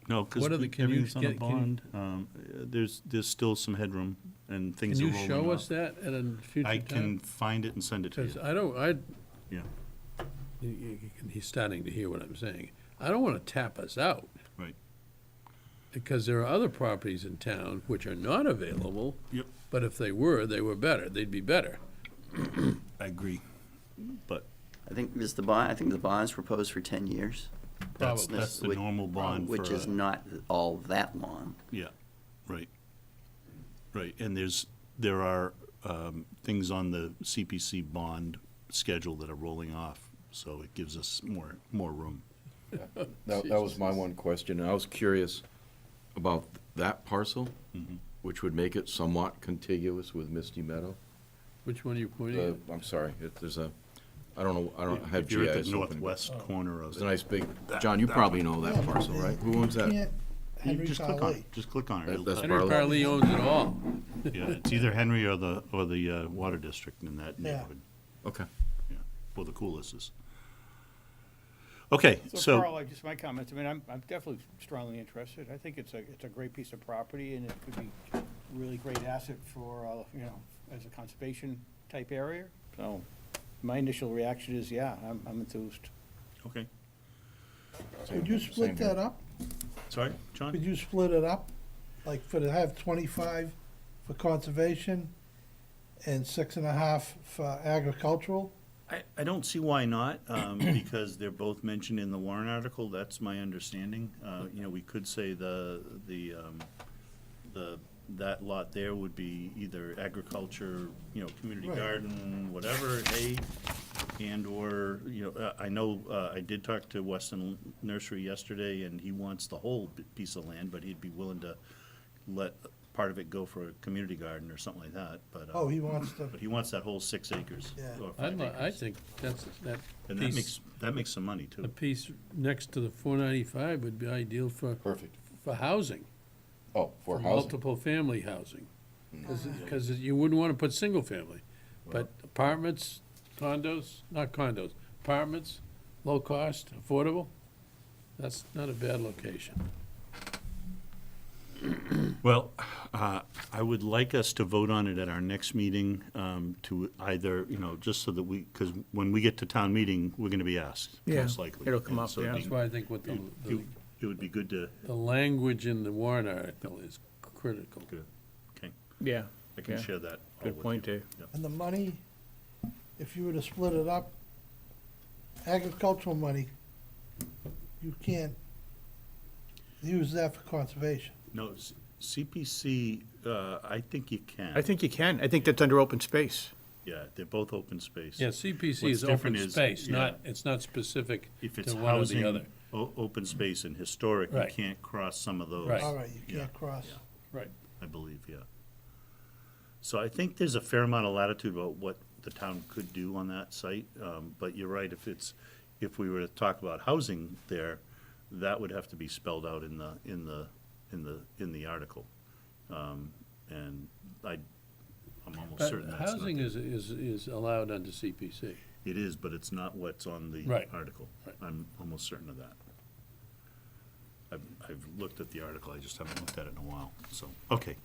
Speaker 2: no, because
Speaker 1: What are the- can you
Speaker 2: everything's on a
Speaker 1: get- can
Speaker 2: bond. There's still some headroom, and
Speaker 1: Can
Speaker 2: things are
Speaker 1: you
Speaker 2: rolling
Speaker 1: show
Speaker 2: off.
Speaker 1: us that at a future
Speaker 2: I
Speaker 1: time?
Speaker 2: can find it and send it to
Speaker 1: Because
Speaker 2: you. Yeah,
Speaker 1: he's starting to hear what I'm saying. I don't want to tap us out.
Speaker 2: Right.
Speaker 1: Because there are other properties in town which are not available.
Speaker 2: Yep.
Speaker 1: But if they were better. They'd be better.
Speaker 2: I agree. But
Speaker 4: I think the bond's proposed for 10 years.
Speaker 2: that's
Speaker 1: Probably.
Speaker 2: the normal bond for.
Speaker 4: Which is not all that long.
Speaker 2: Yeah, right. Right, and there are things on the CPC bond schedule that are rolling off, so it gives us more room.
Speaker 5: That was my one question, and I was curious about that parcel, which would make it somewhat contiguous with Misty Meadow.
Speaker 1: Which one are you pointing at?
Speaker 5: I'm sorry, there's I have
Speaker 2: If you're at
Speaker 5: GIS
Speaker 2: the
Speaker 5: open.
Speaker 2: northwest corner of
Speaker 5: It's a
Speaker 2: it,
Speaker 5: nice big, John, you probably know that parcel, right? Who owns that?
Speaker 2: you
Speaker 9: Henry
Speaker 2: just click on
Speaker 9: Farley.
Speaker 2: it, just click on it.
Speaker 5: That-
Speaker 2: It'll
Speaker 5: that's
Speaker 2: tell you.
Speaker 1: Henry
Speaker 5: Barlow.
Speaker 1: Parley owns it all.
Speaker 2: Yeah, it's either Henry or the water district in that
Speaker 9: Yeah.
Speaker 2: neighborhood,
Speaker 5: Okay.
Speaker 2: yeah, or the Cooles's. Okay,
Speaker 6: So
Speaker 2: so,
Speaker 6: Carl, just my comments, I mean, I'm definitely strongly interested. I think it's a great piece of property, and it could be a really great asset for, you know, as a conservation type area. So my initial reaction is, yeah, I'm enthused.
Speaker 2: okay,
Speaker 9: Could you
Speaker 5: Same
Speaker 9: split
Speaker 5: here.
Speaker 9: that up?
Speaker 2: sorry, John?
Speaker 9: Could you split it up? Like have 25 for conservation and 6.5 for agricultural?
Speaker 2: I don't see why not, because they're both mentioned in the Warren article, that's my understanding. You know, we could say that lot there would be either agriculture, you know, community
Speaker 9: Right.
Speaker 2: garden, whatever, hay, and/or, you know, I know, I did talk to Weston Nursery yesterday, and he wants the whole piece of land, but he'd be willing to let part of it go for a community garden or something like that, but.
Speaker 9: Oh, he wants to,
Speaker 2: But he wants that whole 6 acres.
Speaker 9: Yeah.
Speaker 2: or 5
Speaker 1: I
Speaker 2: acres.
Speaker 1: think that
Speaker 2: And that
Speaker 1: piece,
Speaker 2: makes some money too.
Speaker 1: a piece next to the 495 would be ideal for
Speaker 5: Perfect.
Speaker 1: housing.
Speaker 5: Oh, for housing.
Speaker 1: Multiple family housing. Because you wouldn't want to put single family, but apartments, condos, not condos, apartments, low cost, affordable, that's not a bad location.
Speaker 2: Well, I would like us to vote on it at our next meeting, to either, you know, just so that because when we get to town meeting, we're gonna be asked,
Speaker 6: Yeah,
Speaker 2: most likely.
Speaker 6: it'll come
Speaker 2: And
Speaker 6: up,
Speaker 2: so it'd
Speaker 6: yeah.
Speaker 2: be-
Speaker 1: That's why I think what
Speaker 2: It would be good to,
Speaker 1: the language in the Warren article is critical.
Speaker 2: Good. Okay,
Speaker 6: Yeah.
Speaker 2: I can
Speaker 6: Yeah.
Speaker 2: share that. all
Speaker 6: Good
Speaker 2: with
Speaker 6: point,
Speaker 2: you.
Speaker 6: Dave.
Speaker 2: Yep.
Speaker 9: and the money, if you were to split it up, agricultural money, you can't use that for conservation.
Speaker 2: No, CPC, I think you can.
Speaker 6: I think you can. I think that's under open space.
Speaker 2: Yeah, they're both open space.
Speaker 1: Yeah, CPC
Speaker 2: What's
Speaker 1: is open
Speaker 2: different is-
Speaker 1: space,
Speaker 2: yeah.
Speaker 1: it's not specific
Speaker 2: If it's
Speaker 1: to one or the
Speaker 2: housing,
Speaker 1: other.
Speaker 2: open space and historic, you
Speaker 1: Right.
Speaker 2: can't cross some of those.
Speaker 1: Right.
Speaker 9: All right, you
Speaker 2: Yeah,
Speaker 9: can't cross.
Speaker 2: yeah.
Speaker 1: Right.
Speaker 2: I believe, yeah. So I think there's a fair amount of latitude about what the town could do on that site, but you're right, if we were to talk about housing there, that would have to be spelled out in the article. And I'm almost
Speaker 1: But
Speaker 2: certain that's not.
Speaker 1: housing is allowed under CPC.
Speaker 2: It is, but it's not what's on the
Speaker 1: Right.
Speaker 2: article. I'm almost certain of that. I've looked at the article, I just haven't looked at it in a while, so, okay.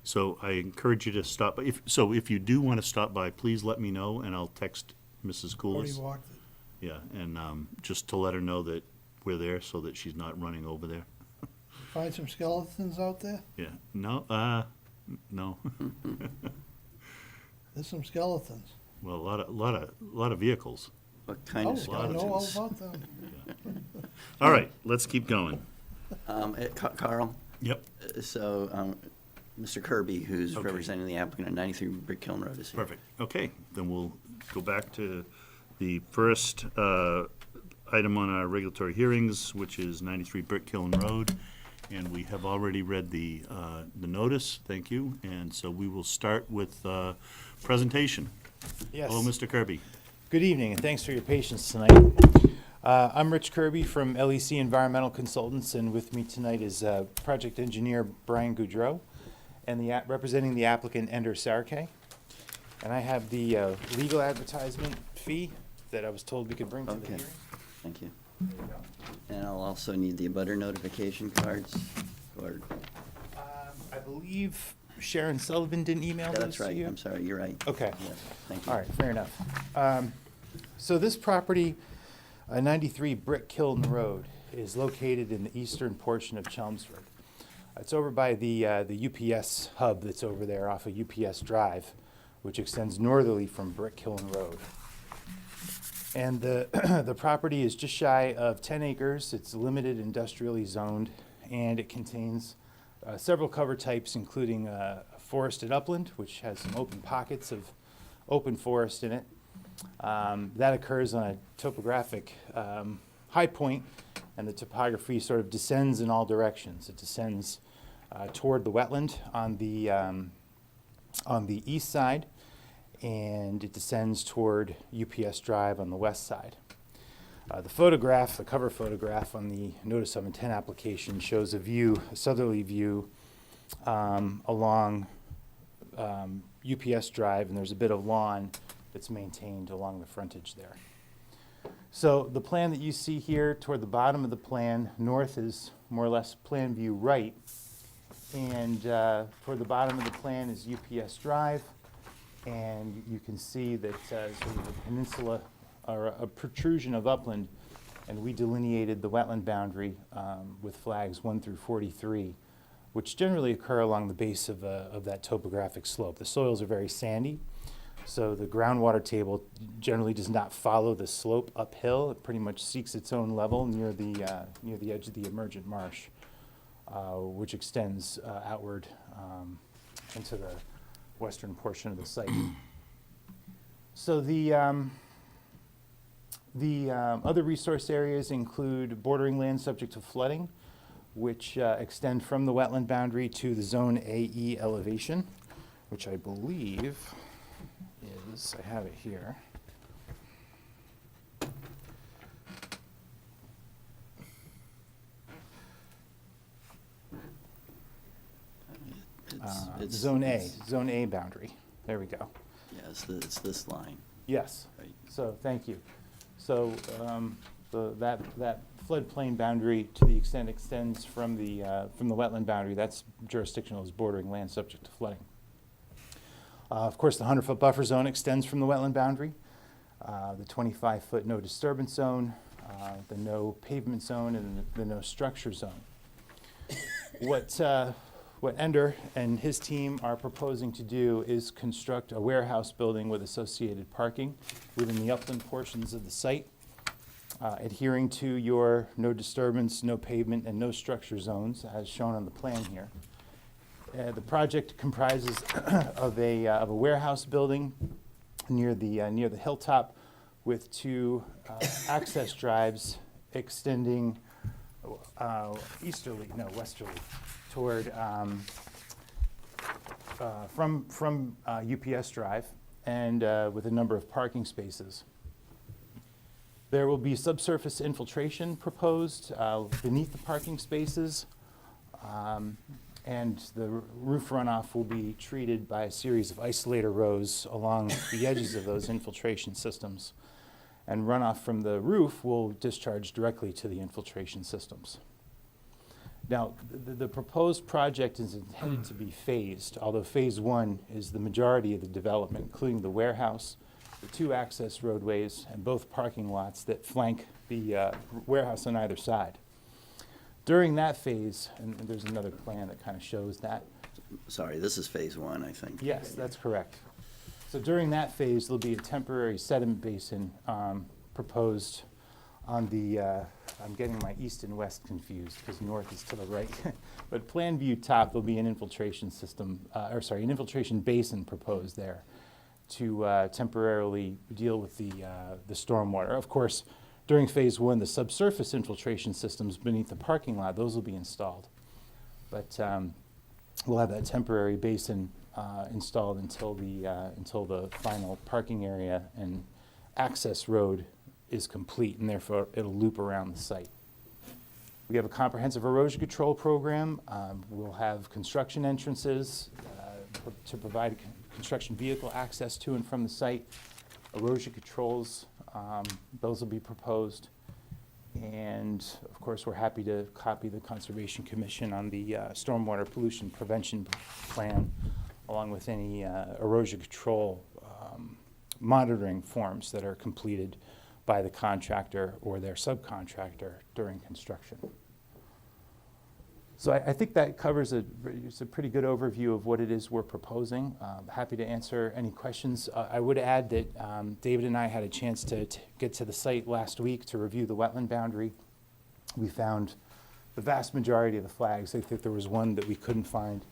Speaker 2: So I encourage you to stop, by. If you do want to stop by, please let me know, and I'll text Mrs.
Speaker 9: Already
Speaker 2: Coolis.
Speaker 9: walked it.
Speaker 2: Yeah, and just to let her know that we're there, so that she's not running over there.
Speaker 9: Find some skeletons out there?
Speaker 2: Yeah, no, no.
Speaker 9: There's some skeletons.
Speaker 2: Well, a lot of vehicles.
Speaker 4: What kind
Speaker 9: Oh,
Speaker 4: of
Speaker 9: I know all
Speaker 4: skeletons?
Speaker 9: about them.
Speaker 2: All right, let's keep going.
Speaker 4: Carl,
Speaker 2: Yep.
Speaker 4: so, Mr. Kirby, who's
Speaker 2: Okay.
Speaker 4: representing the applicant on 93 Brick Kiln Road, is here.
Speaker 2: Perfect. Okay, then we'll go back to the first item on our regulatory hearings, which is 93 Brick Kiln Road. And we have already read the notice, thank you. And so we will start with presentation.
Speaker 10: Yes.
Speaker 2: Hello, Mr. Kirby.
Speaker 10: Good evening, and thanks for your patience tonight. I'm Rich Kirby from LEC Environmental Consultants, and with me tonight is project engineer Brian Goudreau, and representing the applicant Ender Sarkay. And I have the legal advertisement fee that I was told we could bring to the
Speaker 4: Okay.
Speaker 10: hearing.
Speaker 4: Thank you. And I'll also need the abutter notification cards, or,
Speaker 10: I believe Sharon Sullivan didn't email
Speaker 4: yeah,
Speaker 10: those
Speaker 4: that's
Speaker 10: to
Speaker 4: right,
Speaker 10: you?
Speaker 4: I'm sorry, you're right.
Speaker 10: Okay.
Speaker 4: Yes, thank you.
Speaker 10: All right, fair enough. So this property, 93 Brick Kiln Road, is located in the eastern portion of Chelmsford. It's over by the UPS hub that's over there off of UPS Drive, which extends northerly from Brick Kiln Road. And the, the property is just shy of 10 acres. It's limited industrially zoned, and it contains several cover types, including forested upland, which has some open pockets of open forest in it. That occurs on a topographic high point, and the topography sort of descends in all directions. It descends toward the wetland on the east side, and it descends toward UPS Drive on the west side. The cover photograph on the notice of intent application shows a southerly view along UPS Drive, and there's a bit of lawn that's maintained along the frontage there. So the plan that you see here toward the bottom of the plan, north is more or less plan view right, and toward the bottom of the plan is UPS Drive, and you can see that sort of a peninsula or a protrusion of upland, and we delineated the wetland boundary with flags 1 through 43, which generally occur along the base of that topographic slope. The soils are very sandy, so the groundwater table generally does not follow the slope uphill. It pretty much seeks its own level near the edge of the emergent marsh, which extends outward into the western portion of the site. So the other resource areas include bordering land subject to flooding, which extend from the wetland boundary to the Zone AE elevation, which I believe is, I have it here.
Speaker 4: It's
Speaker 10: Zone A boundary. There we go.
Speaker 4: Yeah, it's this line,
Speaker 10: Yes.
Speaker 4: right?
Speaker 10: So, thank you. So, that floodplain boundary, to the extent extends from the wetland boundary, that's jurisdictional as bordering land subject to flooding. Of course, the 100-foot buffer zone extends from the wetland boundary. The 25-foot no disturbance zone, the no pavement zone, and the no structure zone. What Ender and his team are proposing to do is construct a warehouse building with associated parking within the upland portions of the site, adhering to your no disturbance, no pavement, and no structure zones as shown on the plan here. The project comprises of a warehouse building near the hilltop with two access drives extending westerly toward from UPS Drive, and with a number of parking spaces. There will be subsurface infiltration proposed beneath the parking spaces, and the roof runoff will be treated by a series of isolator rows along the edges of those infiltration systems. and runoff from the roof will discharge directly to the infiltration systems. Now, the proposed project is intended to be phased, although phase one is the majority of the development, including the warehouse, the 2 access roadways, and both parking lots that flank the warehouse on either side. During that phase, and there's another plan that kind of shows that.
Speaker 4: Sorry, this is phase one, I think.
Speaker 10: Yes, that's correct. So during that phase, there'll be a temporary sediment basin proposed on the, I'm getting my east and west confused because north is to the right. But plan view top, there'll be an infiltration system, an infiltration basin proposed there to temporarily deal with the stormwater. Of course, during phase one, the subsurface infiltration systems beneath the parking lot, those will be installed. But we'll have that temporary basin installed until the final parking area and access road is complete, and therefore it'll loop around the site. We have a comprehensive erosion control program. We'll have construction entrances to provide construction vehicle access to and from the site. Erosion controls, those will be proposed. And of course, we're happy to copy the Conservation Commission on the stormwater pollution prevention plan, along with any erosion control monitoring forms that are completed by the contractor or their subcontractor during construction. So I think that covers it's a pretty good overview of what it is we're proposing. Happy to answer any questions. I would add that David and I had a chance to get to the site last week to review the wetland boundary. We found the vast majority of the flags. I think there was one that we couldn't find,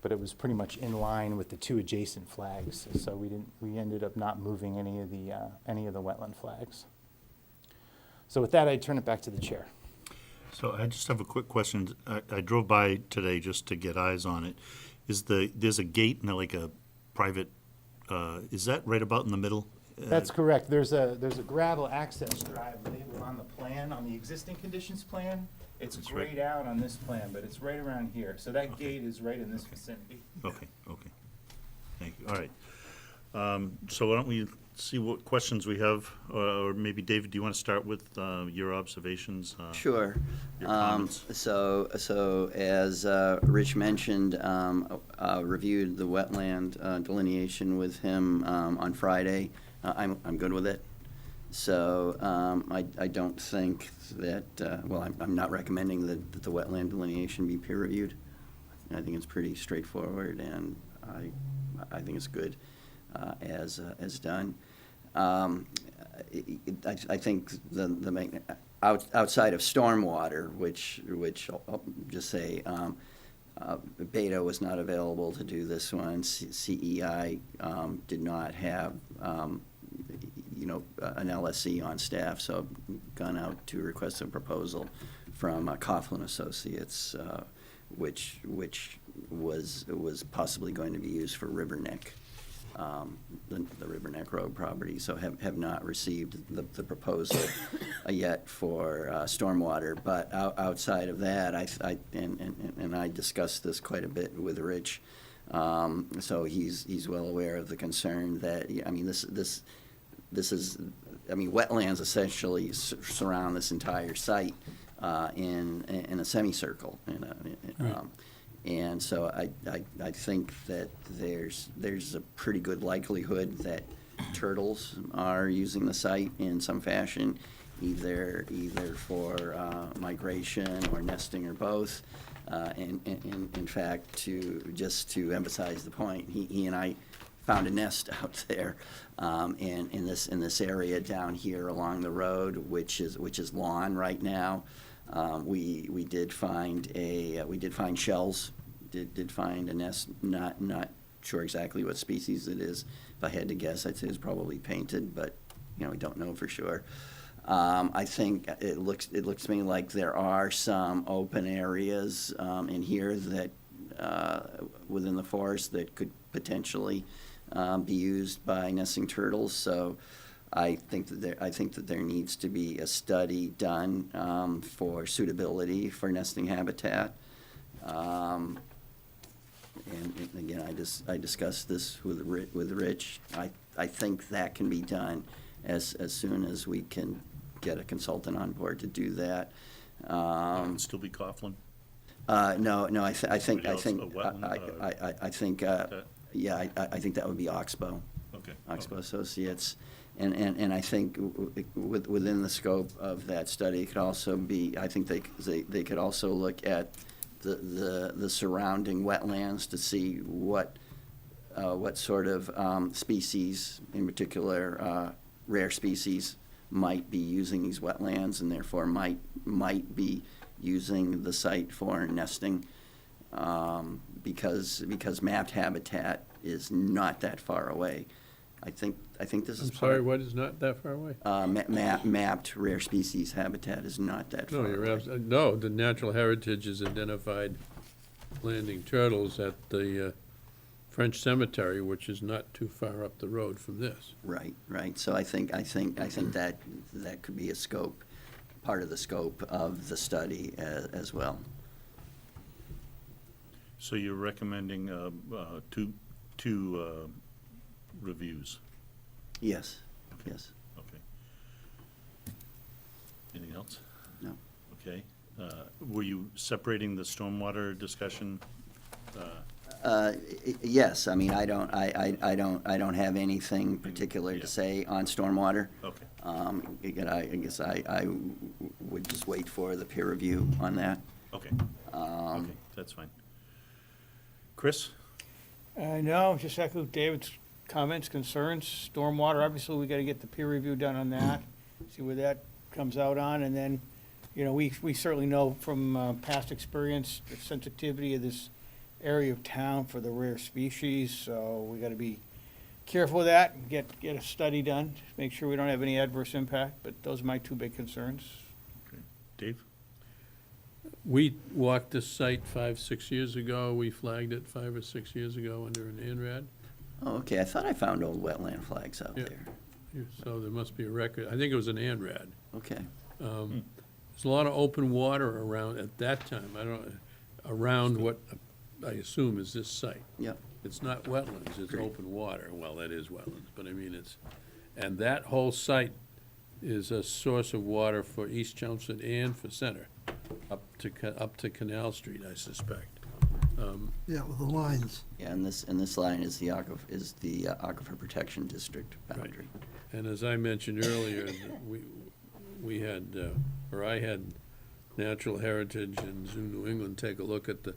Speaker 10: but it was pretty much in line with the 2 adjacent flags. So we ended up not moving any of the wetland flags. So with that, I turn it back to the chair.
Speaker 2: So I just have a quick question. I drove by today just to get eyes on it. There's a gate and like a private, is that right about in the middle?
Speaker 10: That's correct. There's a gravel access drive labeled on the plan, on the existing conditions plan. It's
Speaker 2: That's
Speaker 10: grayed out on this plan, but it's right around here. So that gate is right in this vicinity.
Speaker 2: Okay. Thank you. All right. So why don't we see what questions we have, or maybe David, do you want to start with your observations?
Speaker 4: Sure.
Speaker 2: Your comments?
Speaker 4: So as Rich mentioned, reviewed the wetland delineation with him on Friday. I'm good with it. So I don't think that, I'm not recommending that the wetland delineation be peer reviewed. I think it's pretty straightforward, and I think it's good as done. I think the main, outside of stormwater, which I'll just say, Beta was not available to do this one. CEI did not have an LSE on staff, so I've gone out to request a proposal from Coughlin Associates, which was possibly going to be used for River Neck. The River Neck Road property, so have not received the proposal yet for stormwater. But outside of that, I discussed this quite a bit with Rich, so he's well aware of the concern that this is wetlands essentially surround this entire site in a semicircle. And so I think that there's a pretty good likelihood that turtles are using the site in some fashion, either for migration or nesting or both. And in fact, to emphasize the point, he and I found a nest out there in this area down here along the road, which is lawn right now. We did find shells. Did find a nest. Not sure exactly what species it is. If I had to guess, I'd say it's probably painted, but we don't know for sure. I think it looks to me like there are some open areas in here that within the forest that could potentially be used by nesting turtles. So I think that there needs to be a study done for suitability for nesting habitat. And again, I discussed this with Rich. I think that can be done, as soon as we can get a consultant on board to do that.
Speaker 2: It'd still be Coughlin?
Speaker 4: No, I think,
Speaker 2: Somebody else, a wetland,
Speaker 4: I think, yeah, I think that would be Oxbow.
Speaker 2: Okay.
Speaker 4: Oxbow Associates. And I think within the scope of that study, it could also be, I think they could also look at the surrounding wetlands to see what sort of species, in particular rare species, might be using these wetlands and therefore might be using the site for nesting, because mapped habitat is not that far away. I think this is.
Speaker 1: I'm sorry, what is not that far away?
Speaker 4: Mapped rare species habitat is not that far
Speaker 1: No,
Speaker 4: away.
Speaker 1: no, the Natural Heritage has identified landing turtles at the French Cemetery, which is not too far up the road from this.
Speaker 4: Right. So I think that could be a scope, part of the scope of the study as well.
Speaker 2: So you're recommending two reviews?
Speaker 4: Yes. Yes.
Speaker 2: Okay. Anything else?
Speaker 4: No.
Speaker 2: Okay. Were you separating the stormwater discussion?
Speaker 4: Yes. I mean, I don't have anything particular
Speaker 2: Yeah.
Speaker 4: to say on stormwater.
Speaker 2: Okay.
Speaker 4: Again, I guess I would just wait for the peer review on that.
Speaker 2: Okay. Okay, that's fine. Chris?
Speaker 6: No, just echo David's comments, concerns, stormwater, obviously, we gotta get the peer review done on that, see where that comes out on, and then, we certainly know from past experience, the sensitivity of this area of town for the rare species, so we gotta be careful with that, and get a study done, make sure we don't have any adverse impact, but those are my two big concerns.
Speaker 2: Dave?
Speaker 1: We walked this site 5-6 years ago. We flagged it 5 or 6 years ago under an ANRAD.
Speaker 4: Oh, okay. I thought I found old wetland flags out
Speaker 1: Yeah.
Speaker 4: there.
Speaker 1: So there must be a record. I think it was an ANRAD.
Speaker 4: Okay.
Speaker 1: There's a lot of open water around at that time. Around what I assume is this site.
Speaker 4: Yep.
Speaker 1: It's not wetlands, it's
Speaker 4: Great.
Speaker 1: open water. Well, that is wetlands, but I mean, and that whole site is a source of water for East Chelmsford and for Center, up to Canal Street, I suspect.
Speaker 9: Yeah, with the lines.
Speaker 4: Yeah, and this line is the Aquifer Protection District boundary.
Speaker 1: And as I mentioned earlier, we had, or I had Natural Heritage and Zoo New England take a look at there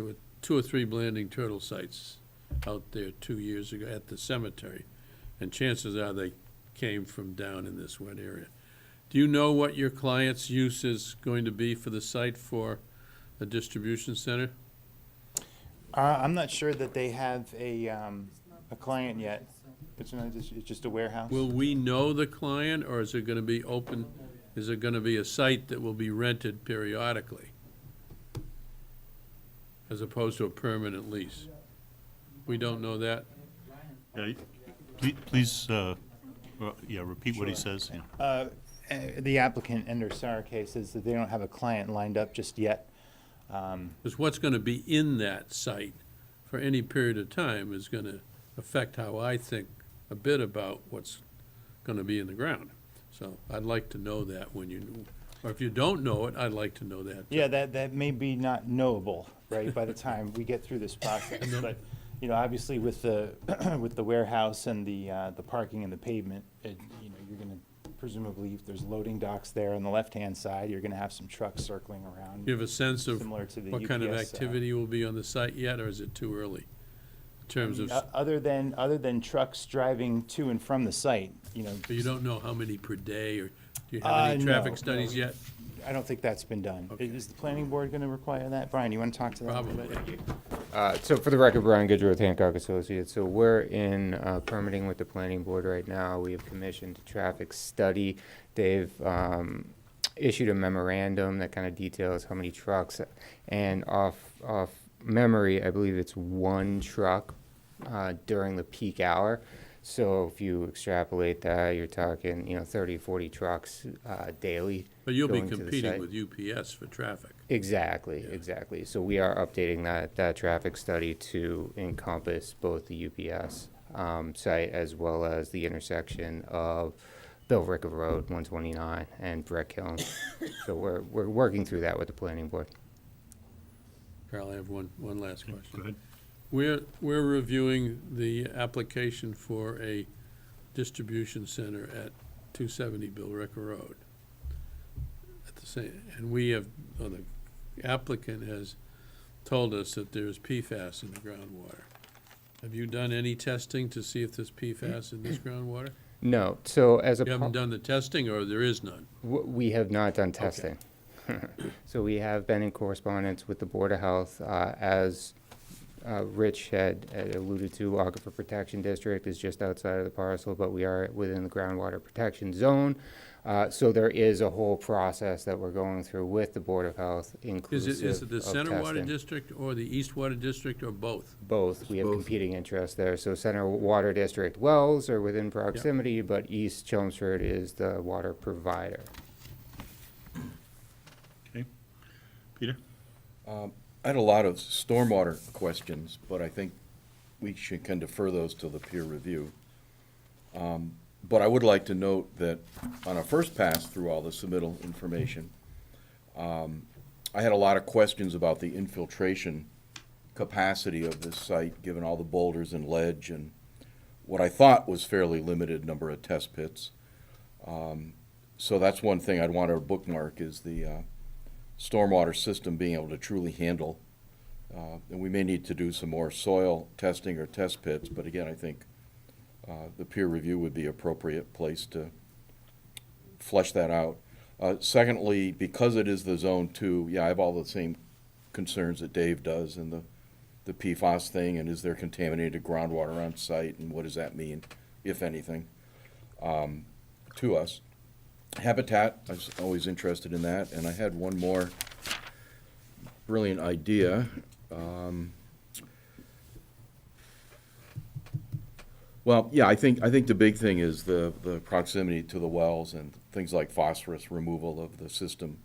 Speaker 1: were 2 or 3 landing turtle sites out there 2 years ago at the cemetery. And chances are they came from down in this wet area. Do you know what your client's use is going to be for the site for a distribution center?
Speaker 10: I'm not sure that they have a client yet. It's just a warehouse.
Speaker 1: Will we know the client, or is it gonna be open, is it gonna be a site that will be rented periodically? As opposed to a permanent lease? We don't know that?
Speaker 2: Yeah, please, repeat what he says. Yeah.
Speaker 10: The applicant in their SAR case says that they don't have a client lined up just yet.
Speaker 1: Because what's gonna be in that site for any period of time is gonna affect how I think a bit about what's gonna be in the ground. So I'd like to know that when you, or if you don't know it, I'd like to know that.
Speaker 10: Yeah, that may be not knowable, right, by the time we get through this process. But, obviously with the, with the warehouse and the parking and the pavement, you're gonna presumably, if there's loading docks there on the left-hand side, you're gonna have some trucks circling around.
Speaker 1: Do you have a sense of
Speaker 10: Similar to the
Speaker 1: what kind of
Speaker 10: UPS,
Speaker 1: activity will be on the site yet, or is it too early? In terms of,
Speaker 10: Other than trucks driving to and from the site,
Speaker 1: but you don't know how many per day, or do you have any traffic
Speaker 10: no,
Speaker 1: studies yet?
Speaker 10: I don't think that's been done.
Speaker 1: Okay.
Speaker 10: Is the planning board gonna require that? Brian, you wanna talk to that a little bit?
Speaker 1: Probably.
Speaker 11: So for the record, Brian Goodrow with Hancock Associates. So we're in permitting with the planning board right now. We have commissioned a traffic study. They've issued a memorandum that kind of details how many trucks. And off memory, I believe it's 1 truck during the peak hour. So if you extrapolate that, you're talking, 30, 40 trucks daily.
Speaker 1: But you'll be
Speaker 11: going to the
Speaker 1: competing
Speaker 11: site.
Speaker 1: with UPS for traffic.
Speaker 11: Exactly,
Speaker 1: Yeah.
Speaker 11: exactly. So we are updating that traffic study to encompass both the UPS site, as well as the intersection of Billerica Road, 129, and Brick Hill. So we're working through that with the planning board.
Speaker 1: Carl, I have one last question.
Speaker 2: Go ahead.
Speaker 1: We're reviewing the application for a distribution center at 270 Billerica Road. At the same, and we have, the applicant has told us that there's PFAS in the groundwater. Have you done any testing to see if there's PFAS in this groundwater?
Speaker 11: No, so as a
Speaker 1: You haven't done the testing, or there is none?
Speaker 11: we have not done testing. So we have been in correspondence with the Board of Health, as Rich had alluded to. Aquifer Protection District is just outside of the parcel, but we are within the groundwater protection zone. So there is a whole process that we're going through with the Board of Health, inclusive
Speaker 1: Is it the
Speaker 11: of
Speaker 1: Center Water
Speaker 11: testing.
Speaker 1: District or the East Water District, or both?
Speaker 11: Both. We have
Speaker 5: Both.
Speaker 11: competing interests there. So Center Water District wells are within proximity, but East Chelmsford is the water provider.
Speaker 2: Okay. Peter?
Speaker 5: I had a lot of stormwater questions, but I think we can defer those to the peer review. But I would like to note that on a first pass through all the submittal information, I had a lot of questions about the infiltration capacity of this site, given all the boulders and ledge and what I thought was fairly limited number of test pits. So that's one thing I'd want to bookmark, is the stormwater system being able to truly handle. And we may need to do some more soil testing or test pits, but again, I think the peer review would be appropriate place to flesh that out. Secondly, because it is the Zone 2, yeah, I have all the same concerns that Dave does, and the PFAS thing, and is there contaminated groundwater on site, and what does that mean, if anything, to us. Habitat, I was always interested in that, and I had one more brilliant idea. Well, yeah, I think the big thing is the proximity to the wells and things like phosphorus removal of the system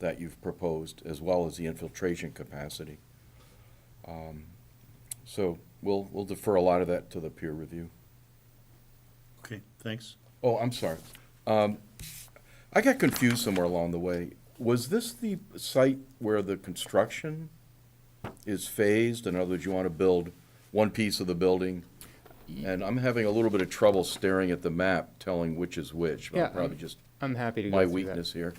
Speaker 5: that you've proposed, as well as the infiltration capacity. So we'll defer a lot of that to the peer review.
Speaker 2: Okay, thanks.
Speaker 5: Oh, I'm sorry. I got confused somewhere along the way. Was this the site where the construction is phased? In other words, you want to build one piece of the building? And I'm having a little bit of trouble staring at the map, telling which is which.
Speaker 11: Yeah,
Speaker 5: Probably just
Speaker 11: I'm happy to go
Speaker 5: my
Speaker 11: through that.
Speaker 5: weakness here.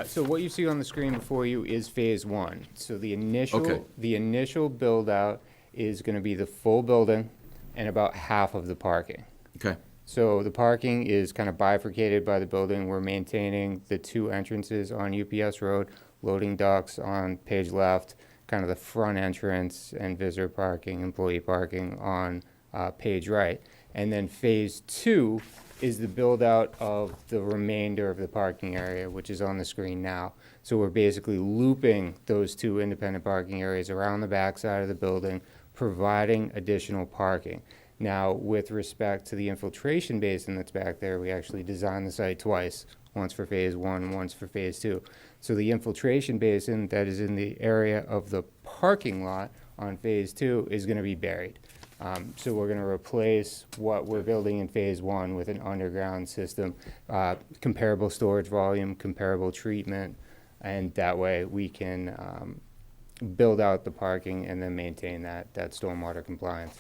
Speaker 11: So what you see on the screen before you is phase one. So the
Speaker 5: Okay.
Speaker 11: initial build out is going to be the full building and about half of the parking.
Speaker 5: Okay.
Speaker 11: So the parking is kind of bifurcated by the building. We're maintaining the two entrances on UPS Road, loading docks on page left, kind of the front entrance and visitor parking, employee parking on page right. And then phase two is the build out of the remainder of the parking area, which is on the screen now. So we're basically looping those two independent parking areas around the back side of the building, providing additional parking. Now, with respect to the infiltration basin that's back there, we actually designed the site twice, once for phase one and once for phase two. So the infiltration basin that is in the area of the parking lot on phase two is going to be buried. So we're going to replace what we're building in phase one with an underground system, comparable storage volume, comparable treatment, and that way we can build out the parking and then maintain that stormwater compliance.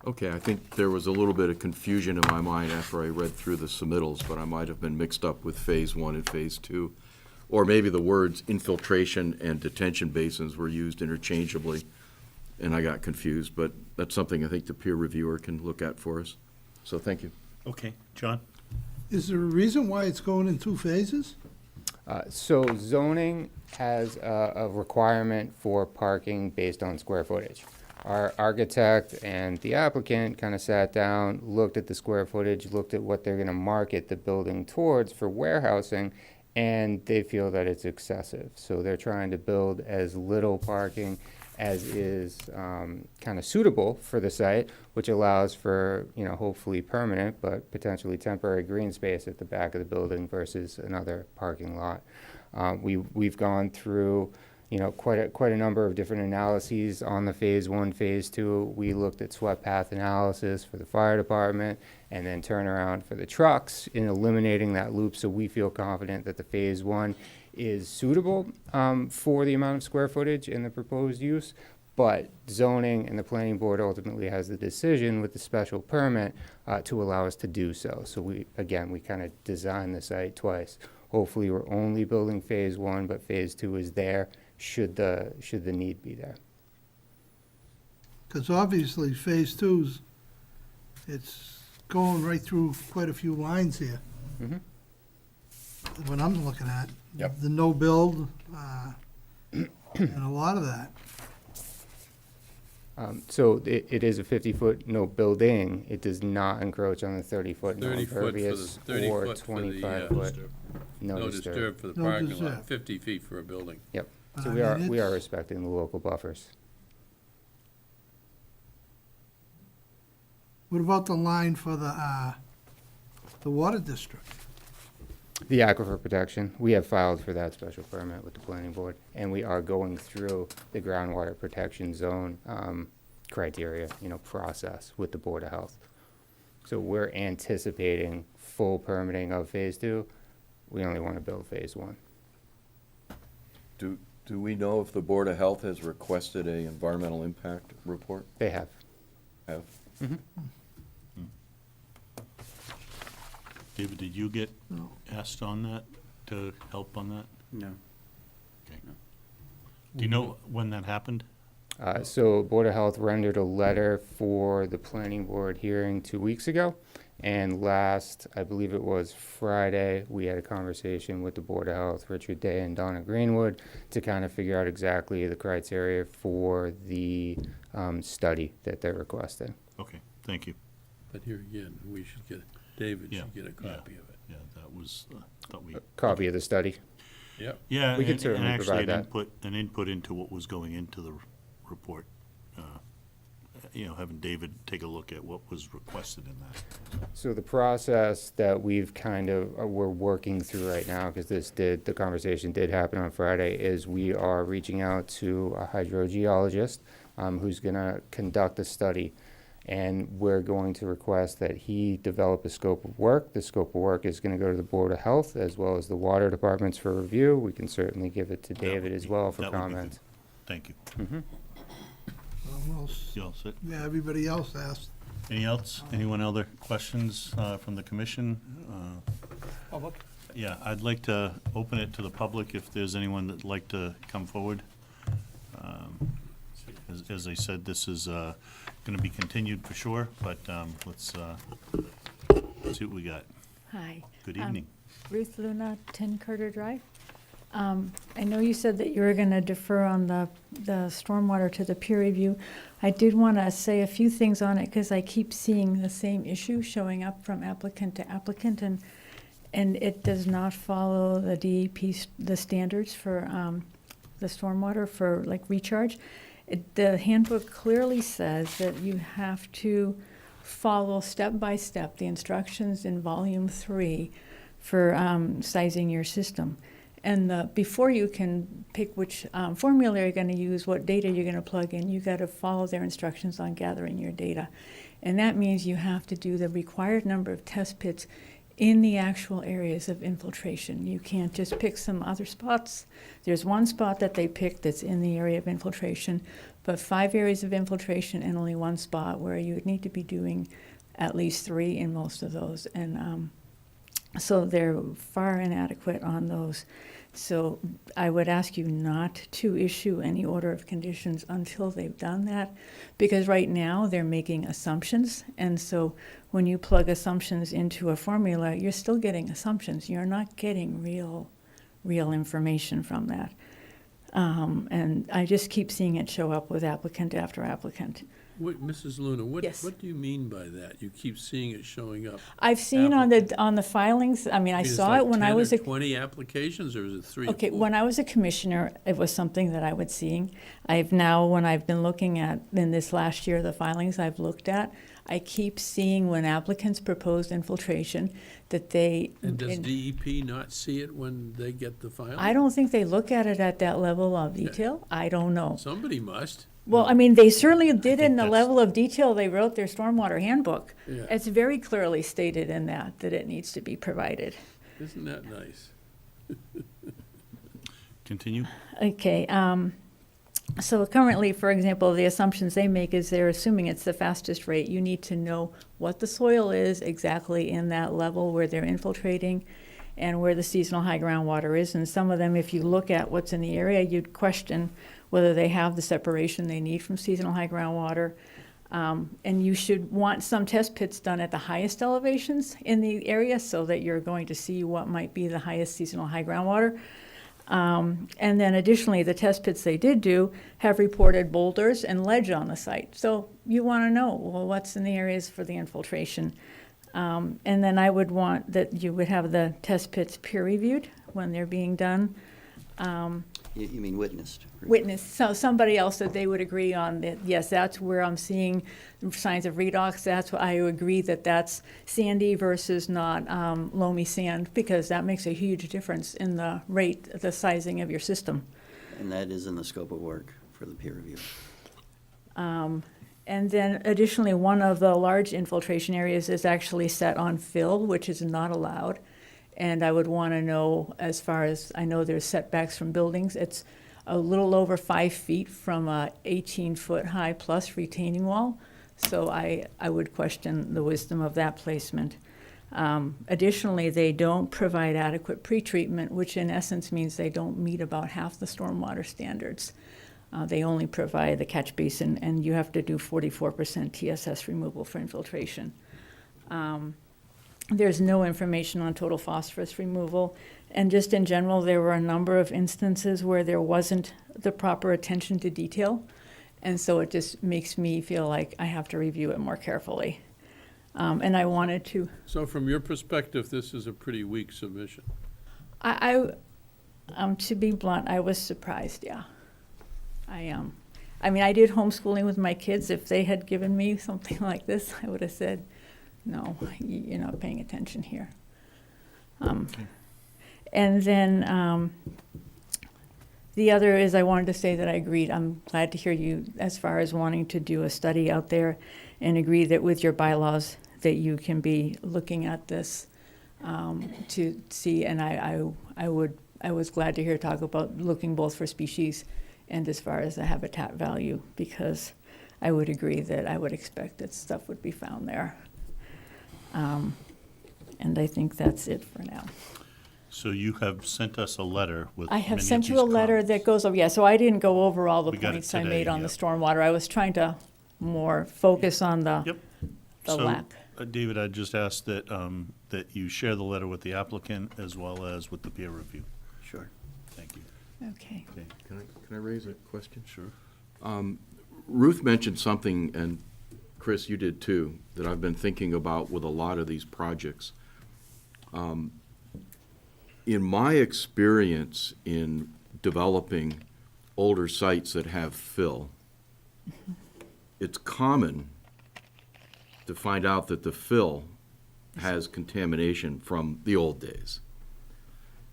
Speaker 5: Okay, I think there was a little bit of confusion in my mind after I read through the submittals, but I might have been mixed up with phase one and phase two. Or maybe the words infiltration and detention basins were used interchangeably, and I got confused, but that's something I think the peer reviewer can look at for us. So thank you.
Speaker 2: Okay, John?
Speaker 9: Is there a reason why it's going in two phases?
Speaker 11: So zoning has a requirement for parking based on square footage. Our architect and the applicant kind of sat down, looked at the square footage, looked at what they're going to market the building towards for warehousing, and they feel that it's excessive. So they're trying to build as little parking as is kind of suitable for the site, which allows for, hopefully permanent but potentially temporary green space at the back of the building versus another parking lot. We've gone through quite a number of different analyses on the phase 1, phase 2. We looked at swept path analysis for the fire department and then turnaround for the trucks in eliminating that loop. So we feel confident that the phase 1 is suitable for the amount of square footage in the proposed use. But zoning and the planning board ultimately has the decision with the special permit to allow us to do so. So we kind of designed the site twice. Hopefully, we're only building phase 1, but phase 2 is there should the need be there.
Speaker 9: Because obviously, phase two's, it's going right through quite a few lines here.
Speaker 11: Mhm.
Speaker 9: What I'm looking at.
Speaker 5: Yep.
Speaker 9: The no build, and a lot of that.
Speaker 11: So it is a 50-foot no building. It does not encroach on the 30-foot no
Speaker 1: 30 foot for the,
Speaker 11: impervious
Speaker 1: 30
Speaker 11: or
Speaker 1: foot for the,
Speaker 11: 25-foot no
Speaker 1: no
Speaker 11: disturb.
Speaker 1: disturb for the
Speaker 9: No
Speaker 1: parking
Speaker 9: disturb.
Speaker 1: lot, 50 feet for a building.
Speaker 11: Yep.
Speaker 9: But
Speaker 11: So
Speaker 9: I
Speaker 11: we are
Speaker 9: mean,
Speaker 11: we are
Speaker 9: it's-
Speaker 11: respecting the local buffers.
Speaker 9: What about the line for the water district?
Speaker 11: The aquifer protection, we have filed for that special permit with the planning board, and we are going through the groundwater protection zone criteria, process with the Board of Health. So we're anticipating full permitting of phase 2. We only want to build phase 1.
Speaker 5: Do we know if the Board of Health has requested a environmental impact report?
Speaker 11: They have.
Speaker 5: Have?
Speaker 2: David, did you get
Speaker 9: No.
Speaker 2: asked on that, to help on that?
Speaker 4: No.
Speaker 2: Okay. Do you know when that happened?
Speaker 11: So Board of Health rendered a letter for the planning board hearing 2 weeks ago. And last, I believe it was Friday, we had a conversation with the Board of Health, Richard Day and Donna Greenwood, to kind of figure out exactly the criteria for the study that they're requesting.
Speaker 2: Okay, thank you.
Speaker 1: But here again, we should get, David
Speaker 2: Yeah,
Speaker 1: should get a copy of it.
Speaker 2: Yeah, that was, thought we.
Speaker 11: A copy of the study.
Speaker 1: Yep.
Speaker 2: Yeah,
Speaker 11: We could
Speaker 2: and
Speaker 11: certainly
Speaker 2: actually
Speaker 11: provide that.
Speaker 2: an input into what was going into the report. Having David take a look at what was requested in that.
Speaker 11: So the process that we've we're working through right now, because the conversation did happen on Friday, is we are reaching out to a hydrogeologist who's gonna conduct a study. And we're going to request that he develop a scope of work. The scope of work is gonna go to the Board of Health as well as the water departments for review. We can certainly give it to
Speaker 2: That
Speaker 11: David
Speaker 2: would
Speaker 11: as
Speaker 2: be-
Speaker 11: well for
Speaker 2: that would be good.
Speaker 11: comment.
Speaker 2: Thank you.
Speaker 9: Almost,
Speaker 2: You all set?
Speaker 9: yeah, everybody else asked.
Speaker 2: Anyone other questions from the commission?
Speaker 6: Public?
Speaker 2: Yeah, I'd like to open it to the public if there's anyone that'd like to come forward. As I said, this is going to be continued for sure, but let's see what we got.
Speaker 8: Hi.
Speaker 2: Good evening.
Speaker 8: Ruth Luna, 10 Carter Drive. I know you said that you were going to defer on the stormwater to the peer review. I did want to say a few things on it because I keep seeing the same issue showing up from applicant to applicant, and it does not follow the DEP, the standards for the stormwater for like recharge. The handbook clearly says that you have to follow step by step the instructions in volume 3 for sizing your system. And before you can pick which formula you're going to use, what data you're going to plug in, you got to follow their instructions on gathering your data. And that means you have to do the required number of test pits in the actual areas of infiltration. You can't just pick some other spots. There's one spot that they picked that's in the area of infiltration, but 5 areas of infiltration and only one spot where you would need to be doing at least 3 in most of those. And so they're far inadequate on those. So I would ask you not to issue any order of conditions until they've done that, because right now they're making assumptions. And so when you plug assumptions into a formula, you're still getting assumptions. You're not getting real information from that. And I just keep seeing it show up with applicant after applicant.
Speaker 1: Mrs. Luna,
Speaker 8: Yes.
Speaker 1: what do you mean by that? You keep seeing it showing up?
Speaker 8: I've seen on the filings, I mean, I
Speaker 1: It's
Speaker 8: saw
Speaker 1: like
Speaker 8: it when I
Speaker 1: 10
Speaker 8: was
Speaker 1: or
Speaker 8: a
Speaker 1: 20 applications, or is it 3 or 4?
Speaker 8: Okay, when I was a commissioner, it was something that I was seeing. I've now, when I've been looking at, in this last year, the filings I've looked at, I keep seeing when applicants propose infiltration that they.
Speaker 1: And does DEP not see it when they get the file?
Speaker 8: I don't think they look at it at that level of detail. I don't know.
Speaker 1: Somebody must.
Speaker 8: Well, I mean, they certainly did in the
Speaker 2: that's-
Speaker 8: level of detail they wrote their stormwater handbook.
Speaker 1: Yeah.
Speaker 8: It's very clearly stated in that it needs to be provided.
Speaker 1: Isn't that nice?
Speaker 2: Continue.
Speaker 8: Okay, so currently, for example, the assumptions they make is they're assuming it's the fastest rate. You need to know what the soil is exactly in that level where they're infiltrating and where the seasonal high groundwater is. And some of them, if you look at what's in the area, you'd question whether they have the separation they need from seasonal high groundwater. And you should want some test pits done at the highest elevations in the area so that you're going to see what might be the highest seasonal high groundwater. And then additionally, the test pits they did do have reported boulders and ledge on the site. So you want to know, well, what's in the areas for the infiltration. And then I would want that you would have the test pits peer-reviewed when they're being done.
Speaker 4: You mean witnessed?
Speaker 8: Witness, so somebody else that they would agree on that, yes, that's where I'm seeing signs of redox. That's what I agree that that's sandy versus not loamy sand, because that makes a huge difference in the rate, the sizing of your system.
Speaker 4: And that is in the scope of work for the peer review.
Speaker 8: And then additionally, one of the large infiltration areas is actually set on fill, which is not allowed. And I would want to know, as far as, I know there's setbacks from buildings, it's a little over 5 feet from a 18-foot high plus retaining wall. So I would question the wisdom of that placement. Additionally, they don't provide adequate pretreatment, which in essence means they don't meet about half the stormwater standards. They only provide the catch basin, and you have to do 44% TSS removal for infiltration. There's no information on total phosphorus removal. And just in general, there were a number of instances where there wasn't the proper attention to detail. And so it just makes me feel like I have to review it more carefully. And I wanted to.
Speaker 1: So from your perspective, this is a pretty weak submission.
Speaker 8: To be blunt, I was surprised, yeah. I mean, I did homeschooling with my kids. If they had given me something like this, I would have said, no, you're not paying attention here. And then the other is I wanted to say that I agreed. I'm glad to hear you as far as wanting to do a study out there and agree that with your bylaws that you can be looking at this to see. And I was glad to hear talk about looking both for species and as far as the habitat value, because I would agree that I would expect that stuff would be found there. And I think that's it for now.
Speaker 2: So you have sent us a letter with
Speaker 8: I have
Speaker 2: many of
Speaker 8: sent you
Speaker 2: these
Speaker 8: a letter
Speaker 2: comments.
Speaker 8: that goes over, yeah, so I didn't go over all the
Speaker 2: We got it
Speaker 8: points I
Speaker 2: today,
Speaker 8: made on the
Speaker 2: yeah.
Speaker 8: stormwater. I was trying to more focus on the
Speaker 2: Yep.
Speaker 8: the
Speaker 2: So,
Speaker 8: lack.
Speaker 2: David, I just ask that, that you share the letter with the applicant as well as with the peer review.
Speaker 4: Sure.
Speaker 2: Thank you.
Speaker 8: Okay.
Speaker 2: Okay,
Speaker 5: Can I raise a question?
Speaker 2: sure.
Speaker 5: Ruth mentioned something, and Chris, you did too, that I've been thinking about with a lot of these projects. In my experience in developing older sites that have fill, it's common to find out that the fill has contamination from the old days.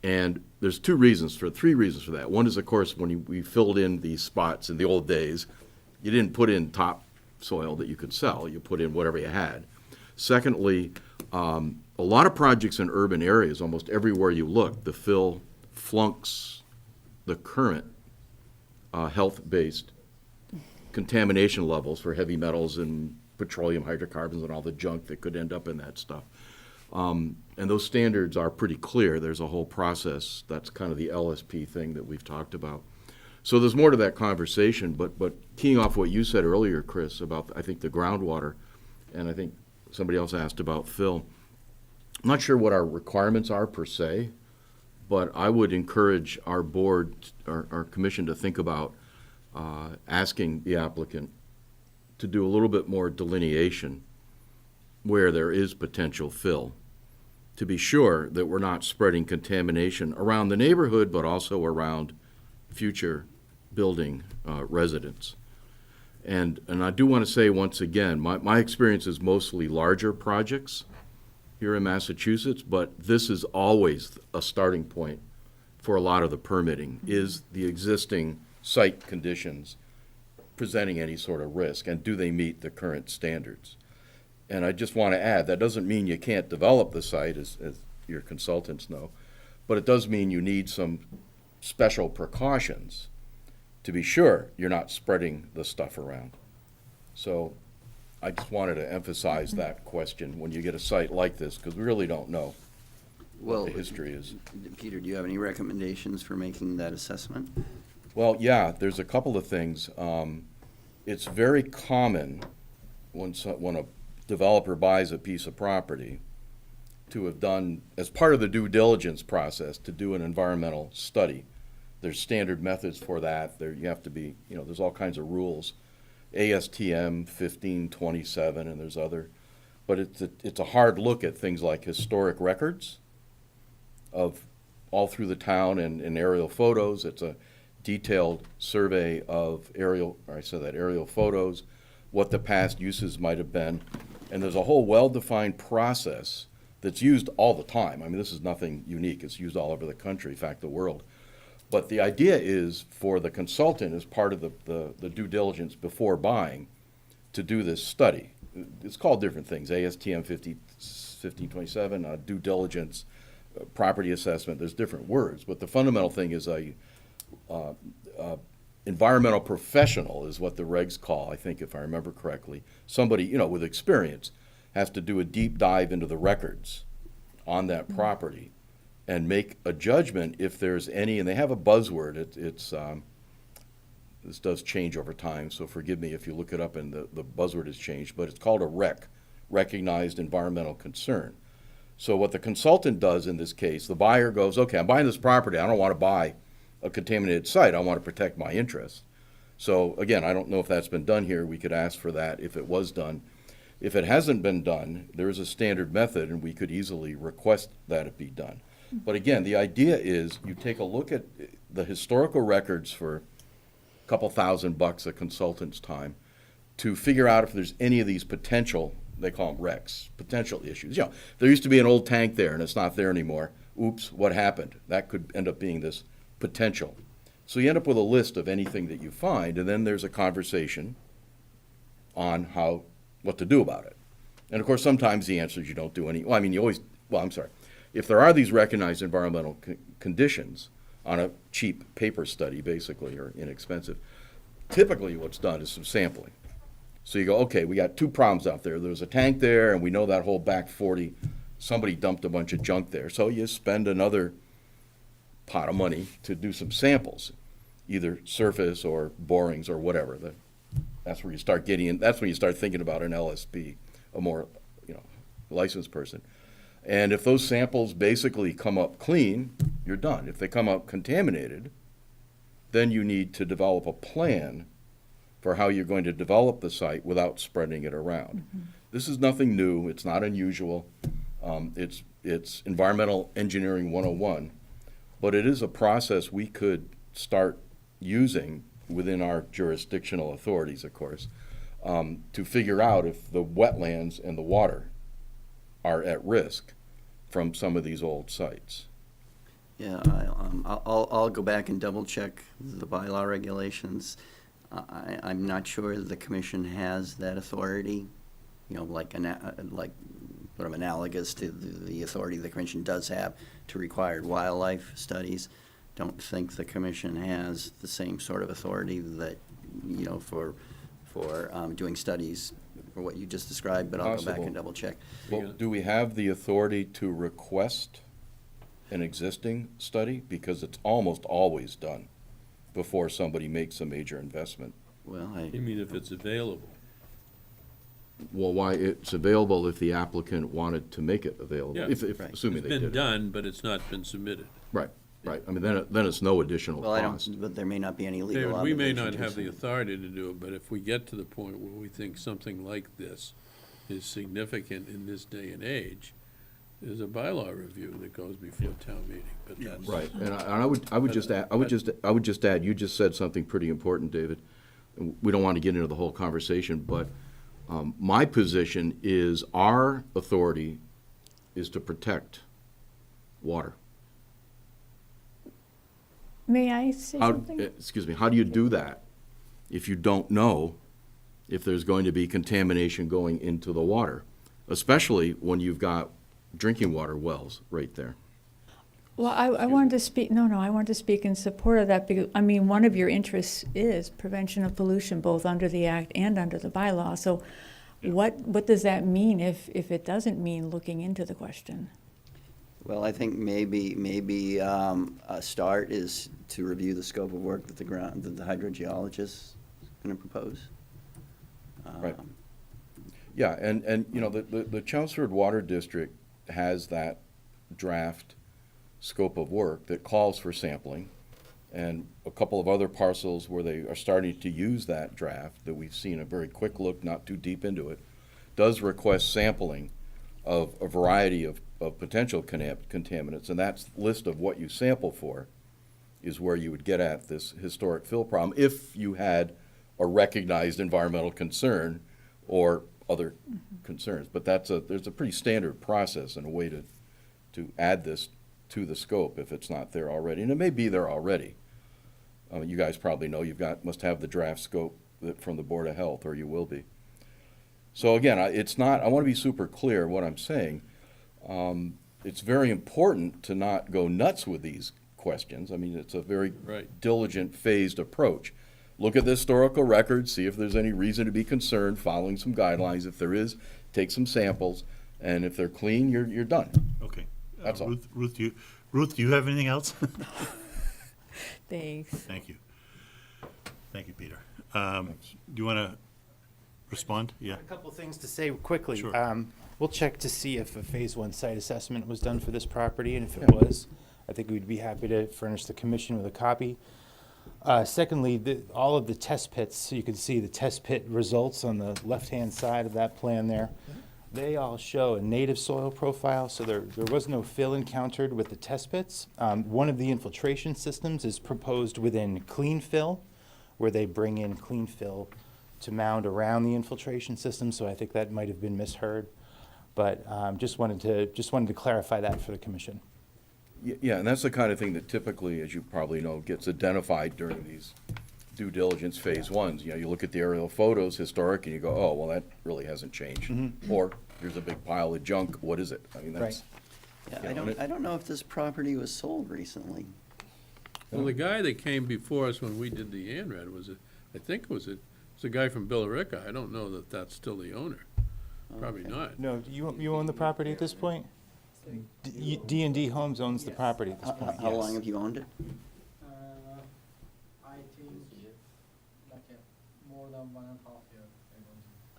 Speaker 5: And there's three reasons for that. One is, of course, when we filled in these spots in the old days, you didn't put in topsoil that you could sell. You put in whatever you had. Secondly, a lot of projects in urban areas, almost everywhere you look, the fill flunks the current health-based contamination levels for heavy metals and petroleum hydrocarbons and all the junk that could end up in that stuff. And those standards are pretty clear. There's a whole process. That's kind of the LSP thing that we've talked about. So there's more to that conversation, but keying off what you said earlier, Chris, about, I think, the groundwater, and I think somebody else asked about fill. I'm not sure what our requirements are per se, but I would encourage our board, our commission to think about asking the applicant to do a little bit more delineation where there is potential fill, to be sure that we're not spreading contamination around the neighborhood, but also around future building residents. And I do want to say once again, my experience is mostly larger projects here in Massachusetts, but this is always a starting point for a lot of the permitting, is the existing site conditions presenting any sort of risk, and do they meet the current standards? And I just want to add, that doesn't mean you can't develop the site, as your consultants know, but it does mean you need some special precautions to be sure you're not spreading the stuff around. So I just wanted to emphasize that question when you get a site like this, because we really don't know
Speaker 4: Well,
Speaker 5: what the history is.
Speaker 4: Peter, do you have any recommendations for making that assessment?
Speaker 5: Well, yeah, there's a couple of things. It's very common when a developer buys a piece of property to have done, as part of the due diligence process, to do an environmental study. There's standard methods for that. You have to be, there's all kinds of rules. ASTM 1527, and there's other. But it's a hard look at things like historic records of all through the town and aerial photos. It's a detailed survey of aerial photos, what the past uses might have been. And there's a whole well-defined process that's used all the time. I mean, this is nothing unique. It's used all over the country, in fact, the world. But the idea is for the consultant, as part of the due diligence before buying, to do this study. It's called different things, ASTM 1527, due diligence, property assessment. There's different words, but the fundamental thing is environmental professional is what the regs call, I think, if I remember correctly. Somebody, with experience has to do a deep dive into the records on that property and make a judgment if there's any, and they have a buzzword. This does change over time, so forgive me if you look it up and the buzzword has changed, but it's called a REC, recognized environmental concern. So what the consultant does in this case, the buyer goes, okay, I'm buying this property. I don't want to buy a contaminated site. I want to protect my interests. So again, I don't know if that's been done here. We could ask for that if it was done. If it hasn't been done, there is a standard method, and we could easily request that it be done. But again, the idea is you take a look at the historical records for a couple $1,000 a consultant's time to figure out if there's any of these potential, they call them RECs, potential issues. There used to be an old tank there and it's not there anymore. Oops, what happened? That could end up being this potential. So you end up with a list of anything that you find, and then there's a conversation on what to do about it. And of course, sometimes the answer is you don't do any, if there are these recognized environmental conditions on a cheap paper study, basically, or inexpensive, typically what's done is some sampling. So you go, okay, we got two problems out there. There's a tank there, and we know that whole back 40, somebody dumped a bunch of junk there. So you spend another pot of money to do some samples, either surface or borings or whatever. That's where you start getting in. That's when you start thinking about an LSP, a more licensed person. And if those samples basically come up clean, you're done. If they come up contaminated, then you need to develop a plan for how you're going to develop the site without spreading it around. Mm-hmm. This is nothing new. It's not unusual. It's environmental engineering 101, but it is a process we could start using within our jurisdictional authorities, of course, to figure out if the wetlands and the water are at risk from some of these old sites.
Speaker 4: Yeah, I'll go back and double check the bylaw regulations. I'm not sure the commission has that authority, like sort of analogous to the authority the commission does have to required wildlife studies. Don't think the commission has the same sort of authority that, for doing studies for what you just described, but I'll go back and double check.
Speaker 5: Well, do we have the authority to request an existing study? Because it's almost always done before somebody makes a major investment.
Speaker 4: Well,
Speaker 1: You mean if it's available?
Speaker 5: Well, why it's available if the applicant wanted to make it available,
Speaker 1: Yeah.
Speaker 4: Right.
Speaker 5: assuming
Speaker 1: It's
Speaker 5: they did
Speaker 1: been
Speaker 5: it.
Speaker 1: done, but it's not been submitted.
Speaker 5: Right. I mean, then it's no additional
Speaker 4: well,
Speaker 5: cost.
Speaker 4: but there may not be any legal
Speaker 1: David, we
Speaker 4: obligation
Speaker 1: may not
Speaker 4: to
Speaker 1: have the
Speaker 4: do so.
Speaker 1: authority to do it, but if we get to the point where we think something like this is significant in this day and age, there's a bylaw review that goes before town meeting, but that's.
Speaker 5: Right, and I would just add, you just said something pretty important, David. we don't want to get into the whole conversation, but my position is our authority is to protect water.
Speaker 8: May I say
Speaker 5: How,
Speaker 8: something?
Speaker 5: excuse me, how do you do that if you don't know if there's going to be contamination going into the water? Especially when you've got drinking water wells right there.
Speaker 8: Well, I wanted to speak, I wanted to speak in support of that because, I mean, one of your interests is prevention of pollution, both under the Act and under the bylaw. So what does that mean if it doesn't mean looking into the question?
Speaker 4: Well, I think maybe a start is to review the scope of work that the hydrogeologist is going to propose.
Speaker 5: Right. Yeah, and you know, the Chelmsford Water District has that draft scope of work that calls for sampling, and a couple of other parcels where they are starting to use that draft that we've seen a very quick look, not too deep into it, does request sampling of a variety of potential contaminants, and that list of what you sample for is where you would get at this historic fill problem if you had a recognized environmental concern or other concerns. But there's a pretty standard process and a way to add this to the scope if it's not there already, and it may be there already. You guys probably know must have the draft scope from the Board of Health, or you will be. So again, I want to be super clear what I'm saying. It's very important to not go nuts with these questions. I mean, it's a very diligent, phased approach. Look at the historical record, see if there's any reason to be concerned, following some guidelines. If there is, take some samples, and if they're clean, you're done.
Speaker 2: Okay.
Speaker 5: That's all.
Speaker 2: Ruth, do you have anything else?
Speaker 8: Thanks.
Speaker 2: Thank you. Thank you, Peter. Do you want to respond? Yeah.
Speaker 10: A couple of things to say quickly.
Speaker 2: Sure.
Speaker 10: We'll check to see if a Phase 1 site assessment was done for this property, and if it was, I think we'd be happy to furnish the commission with a copy. Secondly, all of the test pits, so you can see the test pit results on the left-hand side of that plan there. They all show a native soil profile, so there was no fill encountered with the test pits. One of the infiltration systems is proposed within clean fill, where they bring in clean fill to mound around the infiltration system, so I think that might have been misheard. But just wanted to clarify that for the commission.
Speaker 5: Yeah, and that's the kind of thing that typically, as you probably know, gets identified during these due diligence phase ones. You know, you look at the aerial photos, historic, and you go, oh, well, that really hasn't changed. Or here's a big pile of junk, what is it? I mean, that's.
Speaker 4: Yeah,
Speaker 5: you know,
Speaker 4: I don't know if this property was sold recently.
Speaker 1: Well, the guy that came before us when we did the ANRAD was a guy from Billerica. I don't know that that's still the owner. Probably not.
Speaker 10: No, you own the property at this point? D&D Homes owns the property at this point,
Speaker 4: How
Speaker 10: yes.
Speaker 4: long have you owned it?
Speaker 12: I think like more than 1.5 years.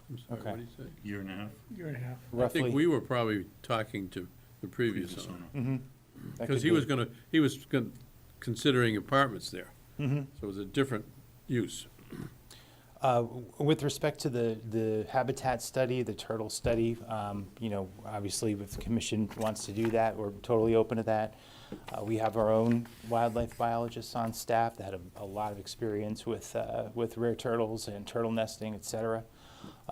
Speaker 1: I'm sorry,
Speaker 10: Okay.
Speaker 1: what did he say?
Speaker 2: Year and a half.
Speaker 9: Year and a half.
Speaker 1: I
Speaker 10: Roughly.
Speaker 1: think we were probably talking to the previous
Speaker 2: Previous
Speaker 1: owner.
Speaker 2: owner.
Speaker 10: That
Speaker 1: Because
Speaker 10: could
Speaker 1: he was considering apartments there.
Speaker 10: Mhm.
Speaker 1: So it was a different use.
Speaker 10: With respect to the habitat study, the turtle study, you know, obviously if the commission wants to do that, we're totally open to that. We have our own wildlife biologists on staff that have a lot of experience with rare turtles and turtle nesting, et cetera.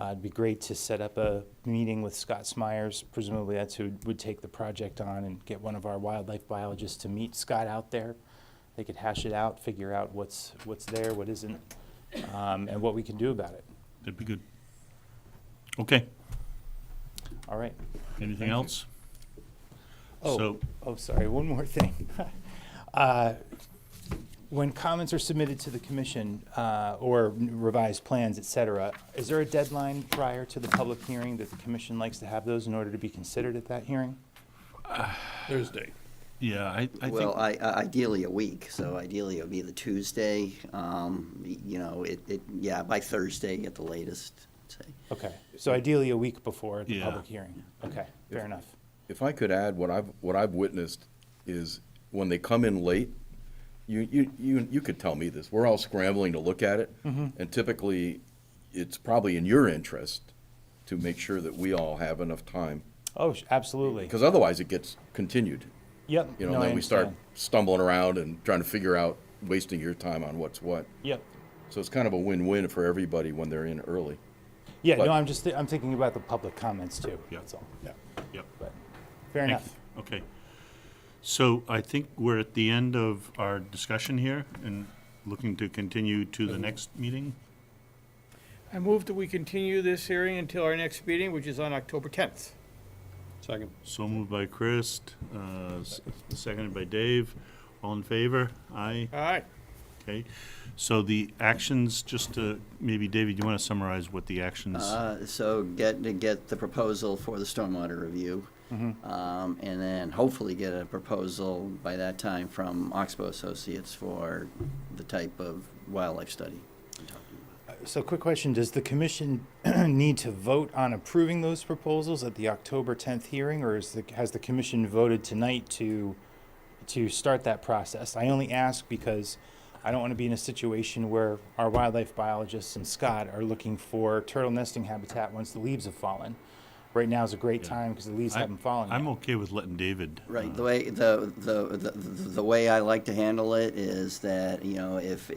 Speaker 10: It'd be great to set up a meeting with Scott Smyers. Presumably that's who would take the project on, and get one of our wildlife biologists to meet Scott out there. They could hash it out, figure out what's there, what isn't, and what we can do about it.
Speaker 2: That'd be good. Okay.
Speaker 10: All right.
Speaker 2: Anything else?
Speaker 10: Oh,
Speaker 2: So,
Speaker 10: sorry, one more thing. When comments are submitted to the commission, or revised plans, et cetera, is there a deadline prior to the public hearing that the commission likes to have those in order to be considered at that hearing?
Speaker 1: Thursday.
Speaker 2: yeah, I think.
Speaker 4: Well, ideally a week, so ideally it would be the Tuesday. You know, by Thursday at the latest, I'd say.
Speaker 10: Okay, so ideally a week before the
Speaker 2: Yeah.
Speaker 10: public hearing. Okay, fair enough.
Speaker 5: If I could add, what I've witnessed is when they come in late, you could tell me this, we're all scrambling to look at it, and typically, it's probably in your interest to make sure that we all have enough time,
Speaker 10: Oh, absolutely.
Speaker 5: because otherwise it gets continued.
Speaker 10: Yep.
Speaker 5: You know,
Speaker 10: no, I
Speaker 5: then we start
Speaker 10: understand.
Speaker 5: stumbling around and trying to figure out, wasting your time on what's what.
Speaker 10: Yep.
Speaker 5: So it's kind of a win-win for everybody when they're in early.
Speaker 10: Yeah,
Speaker 5: But-
Speaker 10: no, I'm thinking about the public comments too,
Speaker 2: Yeah.
Speaker 10: that's all. Yeah.
Speaker 2: Yep.
Speaker 10: But, fair enough.
Speaker 2: Okay. So I think we're at the end of our discussion here and looking to continue to the next meeting.
Speaker 6: I move that we continue this hearing until our next meeting, which is on October 10th.
Speaker 1: Second.
Speaker 2: So moved by Chris, seconded by Dave. All in favor? Aye.
Speaker 6: All right.
Speaker 2: Okay. So the actions, just to, maybe David, you want to summarize what the actions?
Speaker 4: So get the proposal for the stormwater review, and then hopefully get a proposal by that time from Oxbow Associates for the type of wildlife study I'm talking about.
Speaker 10: So quick question, does the commission need to vote on approving those proposals at the October 10th hearing, or has the commission voted tonight to start that process? I only ask because I don't want to be in a situation where our wildlife biologists and Scott are looking for turtle nesting habitat once the leaves have fallen. Right now is a great time because the leaves haven't fallen
Speaker 2: I'm
Speaker 10: yet.
Speaker 2: okay with letting David.
Speaker 4: Right, the way, the way I like to handle it is that, you know, if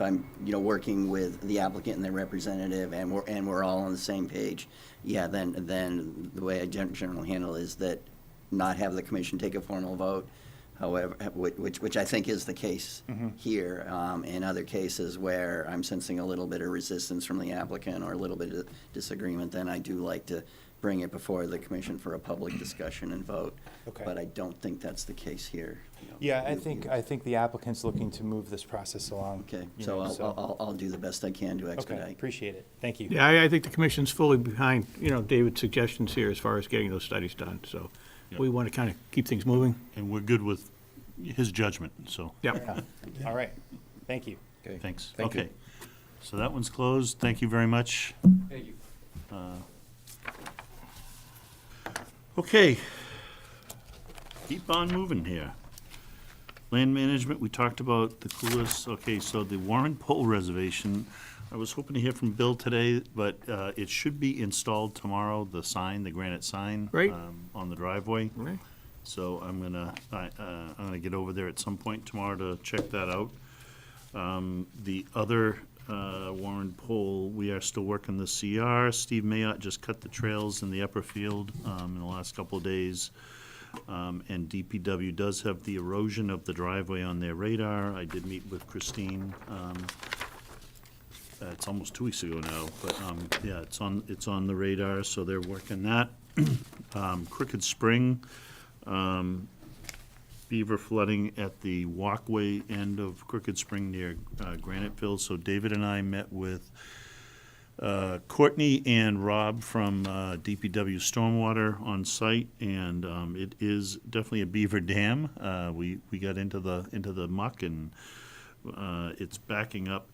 Speaker 4: I'm, you know, working with the applicant and their representative and we're all on the same page, yeah, then the way I generally handle is that not have the commission take a formal vote, however, which I think is the case here. In other cases where I'm sensing a little bit of resistance from the applicant or a little bit of disagreement, then I do like to bring it before the commission for a public discussion and vote.
Speaker 10: Okay.
Speaker 4: But I don't think that's the case here. You know.
Speaker 10: Yeah, I think the applicant's looking to move this process along.
Speaker 4: Okay,
Speaker 10: you
Speaker 4: so
Speaker 10: know,
Speaker 4: I'll do the best I can to
Speaker 10: Okay,
Speaker 4: expedite.
Speaker 10: appreciate it. Thank you.
Speaker 6: Yeah, I think the commission's fully behind, you know, David's suggestions here as far as getting those studies done. So we want to kind of keep things moving.
Speaker 2: And we're good with his judgment, so,
Speaker 6: Yeah.
Speaker 10: Fair enough. All right, thank you.
Speaker 5: Okay.
Speaker 2: thanks.
Speaker 5: Thank you.
Speaker 2: Okay. So that one's closed. Thank you very much.
Speaker 12: Thank you.
Speaker 2: Okay. Keep on moving here. Land management, we talked about the coolest. Okay, so the Warren Pole Reservation, I was hoping to hear from Bill today, but it should be installed tomorrow, the sign, the granite sign.
Speaker 6: Right.
Speaker 2: On the driveway.
Speaker 6: Right.
Speaker 2: So I'm gonna get over there at some point tomorrow to check that out. The other Warren Pole, we are still working the CR. Steve Mayotte just cut the trails in the upper field in the last couple of days. And DPW does have the erosion of the driveway on their radar. I did meet with Christine. It's almost 2 weeks ago now, but yeah, it's on the radar, so they're working that. Crooked Spring, beaver flooding at the walkway end of Crooked Spring near Graniteville. So David and I met with Courtney and Rob from DPW Stormwater on site, and it is definitely a beaver dam. We got into the muck, and it's backing up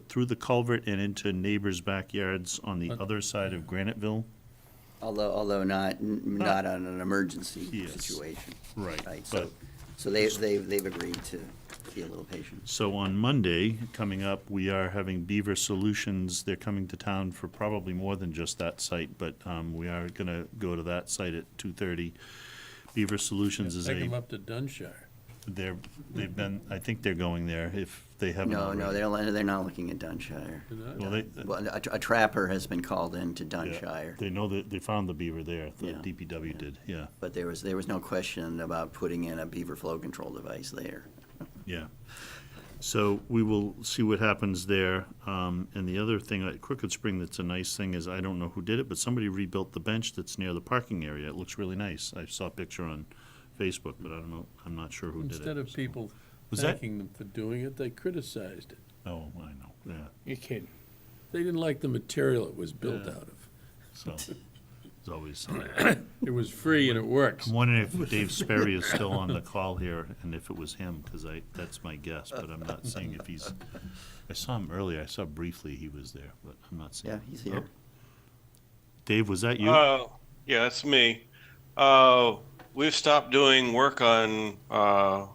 Speaker 2: through the culvert and into neighbors' backyards on the other side of Graniteville.
Speaker 4: Although not on an emergency
Speaker 2: Yes.
Speaker 4: situation.
Speaker 2: Right,
Speaker 4: Right,
Speaker 2: but-
Speaker 4: so they've agreed to be a little patient.
Speaker 2: So on Monday, coming up, we are having Beaver Solutions. They're coming to town for probably more than just that site, but we are gonna go to that site at 2:30. Beaver Solutions is
Speaker 1: Take them up to Dunshire.
Speaker 2: they've been, I think they're going there if they haven't
Speaker 4: No,
Speaker 2: already.
Speaker 4: they're not looking at Dunshire.
Speaker 2: Well,
Speaker 4: Well, a trapper has been called into
Speaker 2: yeah,
Speaker 4: Dunshire,
Speaker 2: they know that they found the beaver there, the
Speaker 4: Yeah.
Speaker 2: DPW did, yeah,
Speaker 4: but there was no question about putting in a beaver flow control device there.
Speaker 2: yeah. So we will see what happens there. And the other thing at Crooked Spring that's a nice thing is, I don't know who did it, but somebody rebuilt the bench that's near the parking area. It looks really nice. I saw a picture on Facebook, but I don't know, I'm not sure who did it.
Speaker 1: Instead of
Speaker 2: so.
Speaker 1: people
Speaker 2: Was that-
Speaker 1: thanking them for doing it, they criticized it.
Speaker 2: Oh, I know, yeah,
Speaker 6: You're kidding.
Speaker 1: They didn't like the material it was built
Speaker 2: Yeah.
Speaker 1: out of.
Speaker 2: so, it's always,
Speaker 1: It was free and it works.
Speaker 2: I'm wondering if Dave Sperry is still on the call here, and if it was him, because that's my guess, but I'm not seeing if he's, I saw him earlier, I saw briefly he was there, but I'm not seeing.
Speaker 4: Yeah, he's here.
Speaker 2: Dave, was that you?
Speaker 13: Yeah, that's me. We've stopped doing work on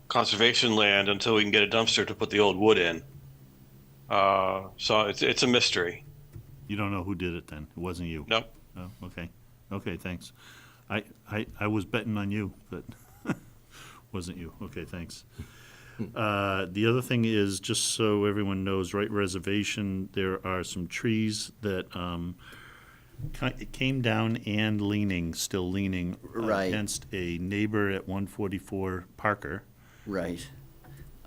Speaker 13: conservation land until we can get a dumpster to put the old wood in. So it's a mystery.
Speaker 2: You don't know who did it then? It wasn't you?
Speaker 13: Nope.
Speaker 2: Oh, okay. Okay, thanks. I was betting on you, but wasn't you. Okay, thanks. The other thing is, just so everyone knows, Wright Reservation, there are some trees that it came down and still leaning
Speaker 4: Right.
Speaker 2: against a neighbor at 144 Parker.
Speaker 4: Right.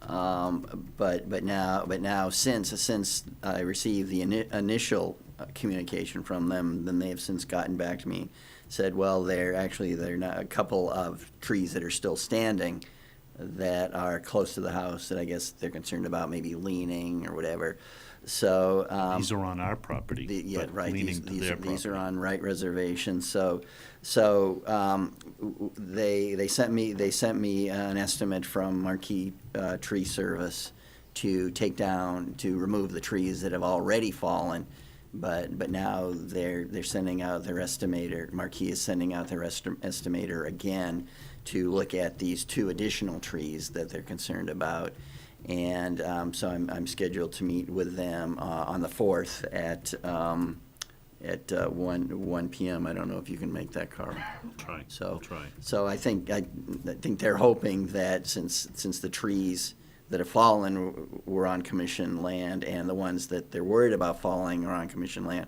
Speaker 4: But now since I received the initial communication from them, then they have since gotten back to me, said, well, they're not a couple of trees that are still standing that are close to the house that I guess they're concerned about maybe leaning or whatever. So
Speaker 2: These are on our property,
Speaker 4: yeah,
Speaker 2: but
Speaker 4: right.
Speaker 2: leaning to their
Speaker 4: These are
Speaker 2: property.
Speaker 4: on Wright Reservation. So they sent me an estimate from Marquis Tree Service to remove the trees that have already fallen. But now they're sending out their estimator. Marquis is sending out their estimator again to look at these 2 additional trees that they're concerned about. And so I'm scheduled to meet with them on the 4th at 1 p.m. I don't know if you can make that, Carl.
Speaker 2: Try.
Speaker 4: So
Speaker 2: I'll try.
Speaker 4: So I think they're hoping that since the trees that have fallen were on commission land and the ones that they're worried about falling are on commission land,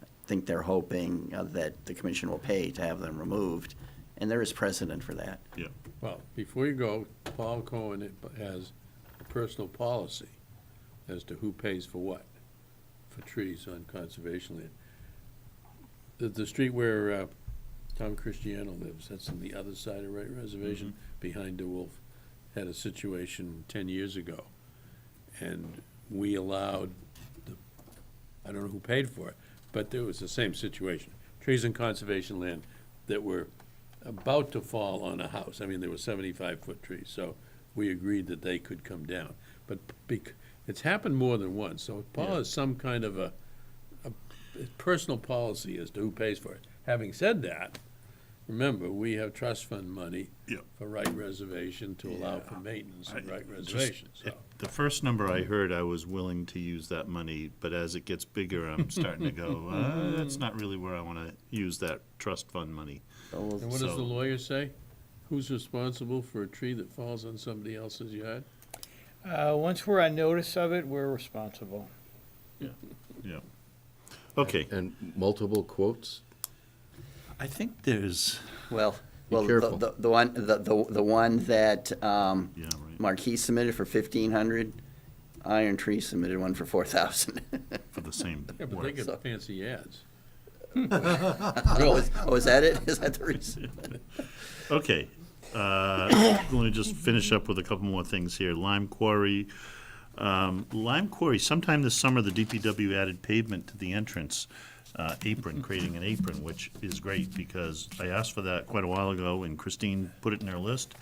Speaker 4: I think they're hoping that the commission will pay to have them removed, and there is precedent for that.
Speaker 2: Yeah.
Speaker 1: Well, before you go, Paul Cohen has a personal policy as to who pays for what, for trees on conservation land. The street where Tom Cristiano lives, that's on the other side of Wright Reservation, behind DeWolf, had a situation 10 years ago. And we allowed, I don't know who paid for it, but there was the same situation. Trees in conservation land that were about to fall on a house. I mean, they were 75-foot trees, so we agreed that they could come down. But it's happened more than once, so Paul has some kind of a personal policy as to who pays for it. Having said that, remember, we have trust fund money for Wright Reservation to allow for maintenance of Wright Reservation, so.
Speaker 2: The first number I heard, I was willing to use that money, but as it gets bigger, I'm starting to go, that's not really where I want to use that trust fund money.
Speaker 1: And what does the lawyer say? Who's responsible for a tree that falls on somebody else's yard?
Speaker 6: Once we're on notice of it, we're responsible.
Speaker 2: Yeah. Okay,
Speaker 5: And multiple quotes?
Speaker 2: I think there's,
Speaker 4: Well,
Speaker 5: careful.
Speaker 4: the one that
Speaker 2: yeah, right,
Speaker 4: Marquis submitted for 1,500, Iron Tree submitted one for 4,000.
Speaker 2: for the same
Speaker 1: Yeah, but they
Speaker 2: work.
Speaker 1: get fancy ads.
Speaker 4: Oh, is that it? Is that the reason?
Speaker 2: Okay, let me just finish up with a couple more things here. Lime Quarry, sometime this summer, the DPW added pavement to the entrance apron, creating an apron, which is great, because I asked for that quite a while ago, and Christine put it in her list,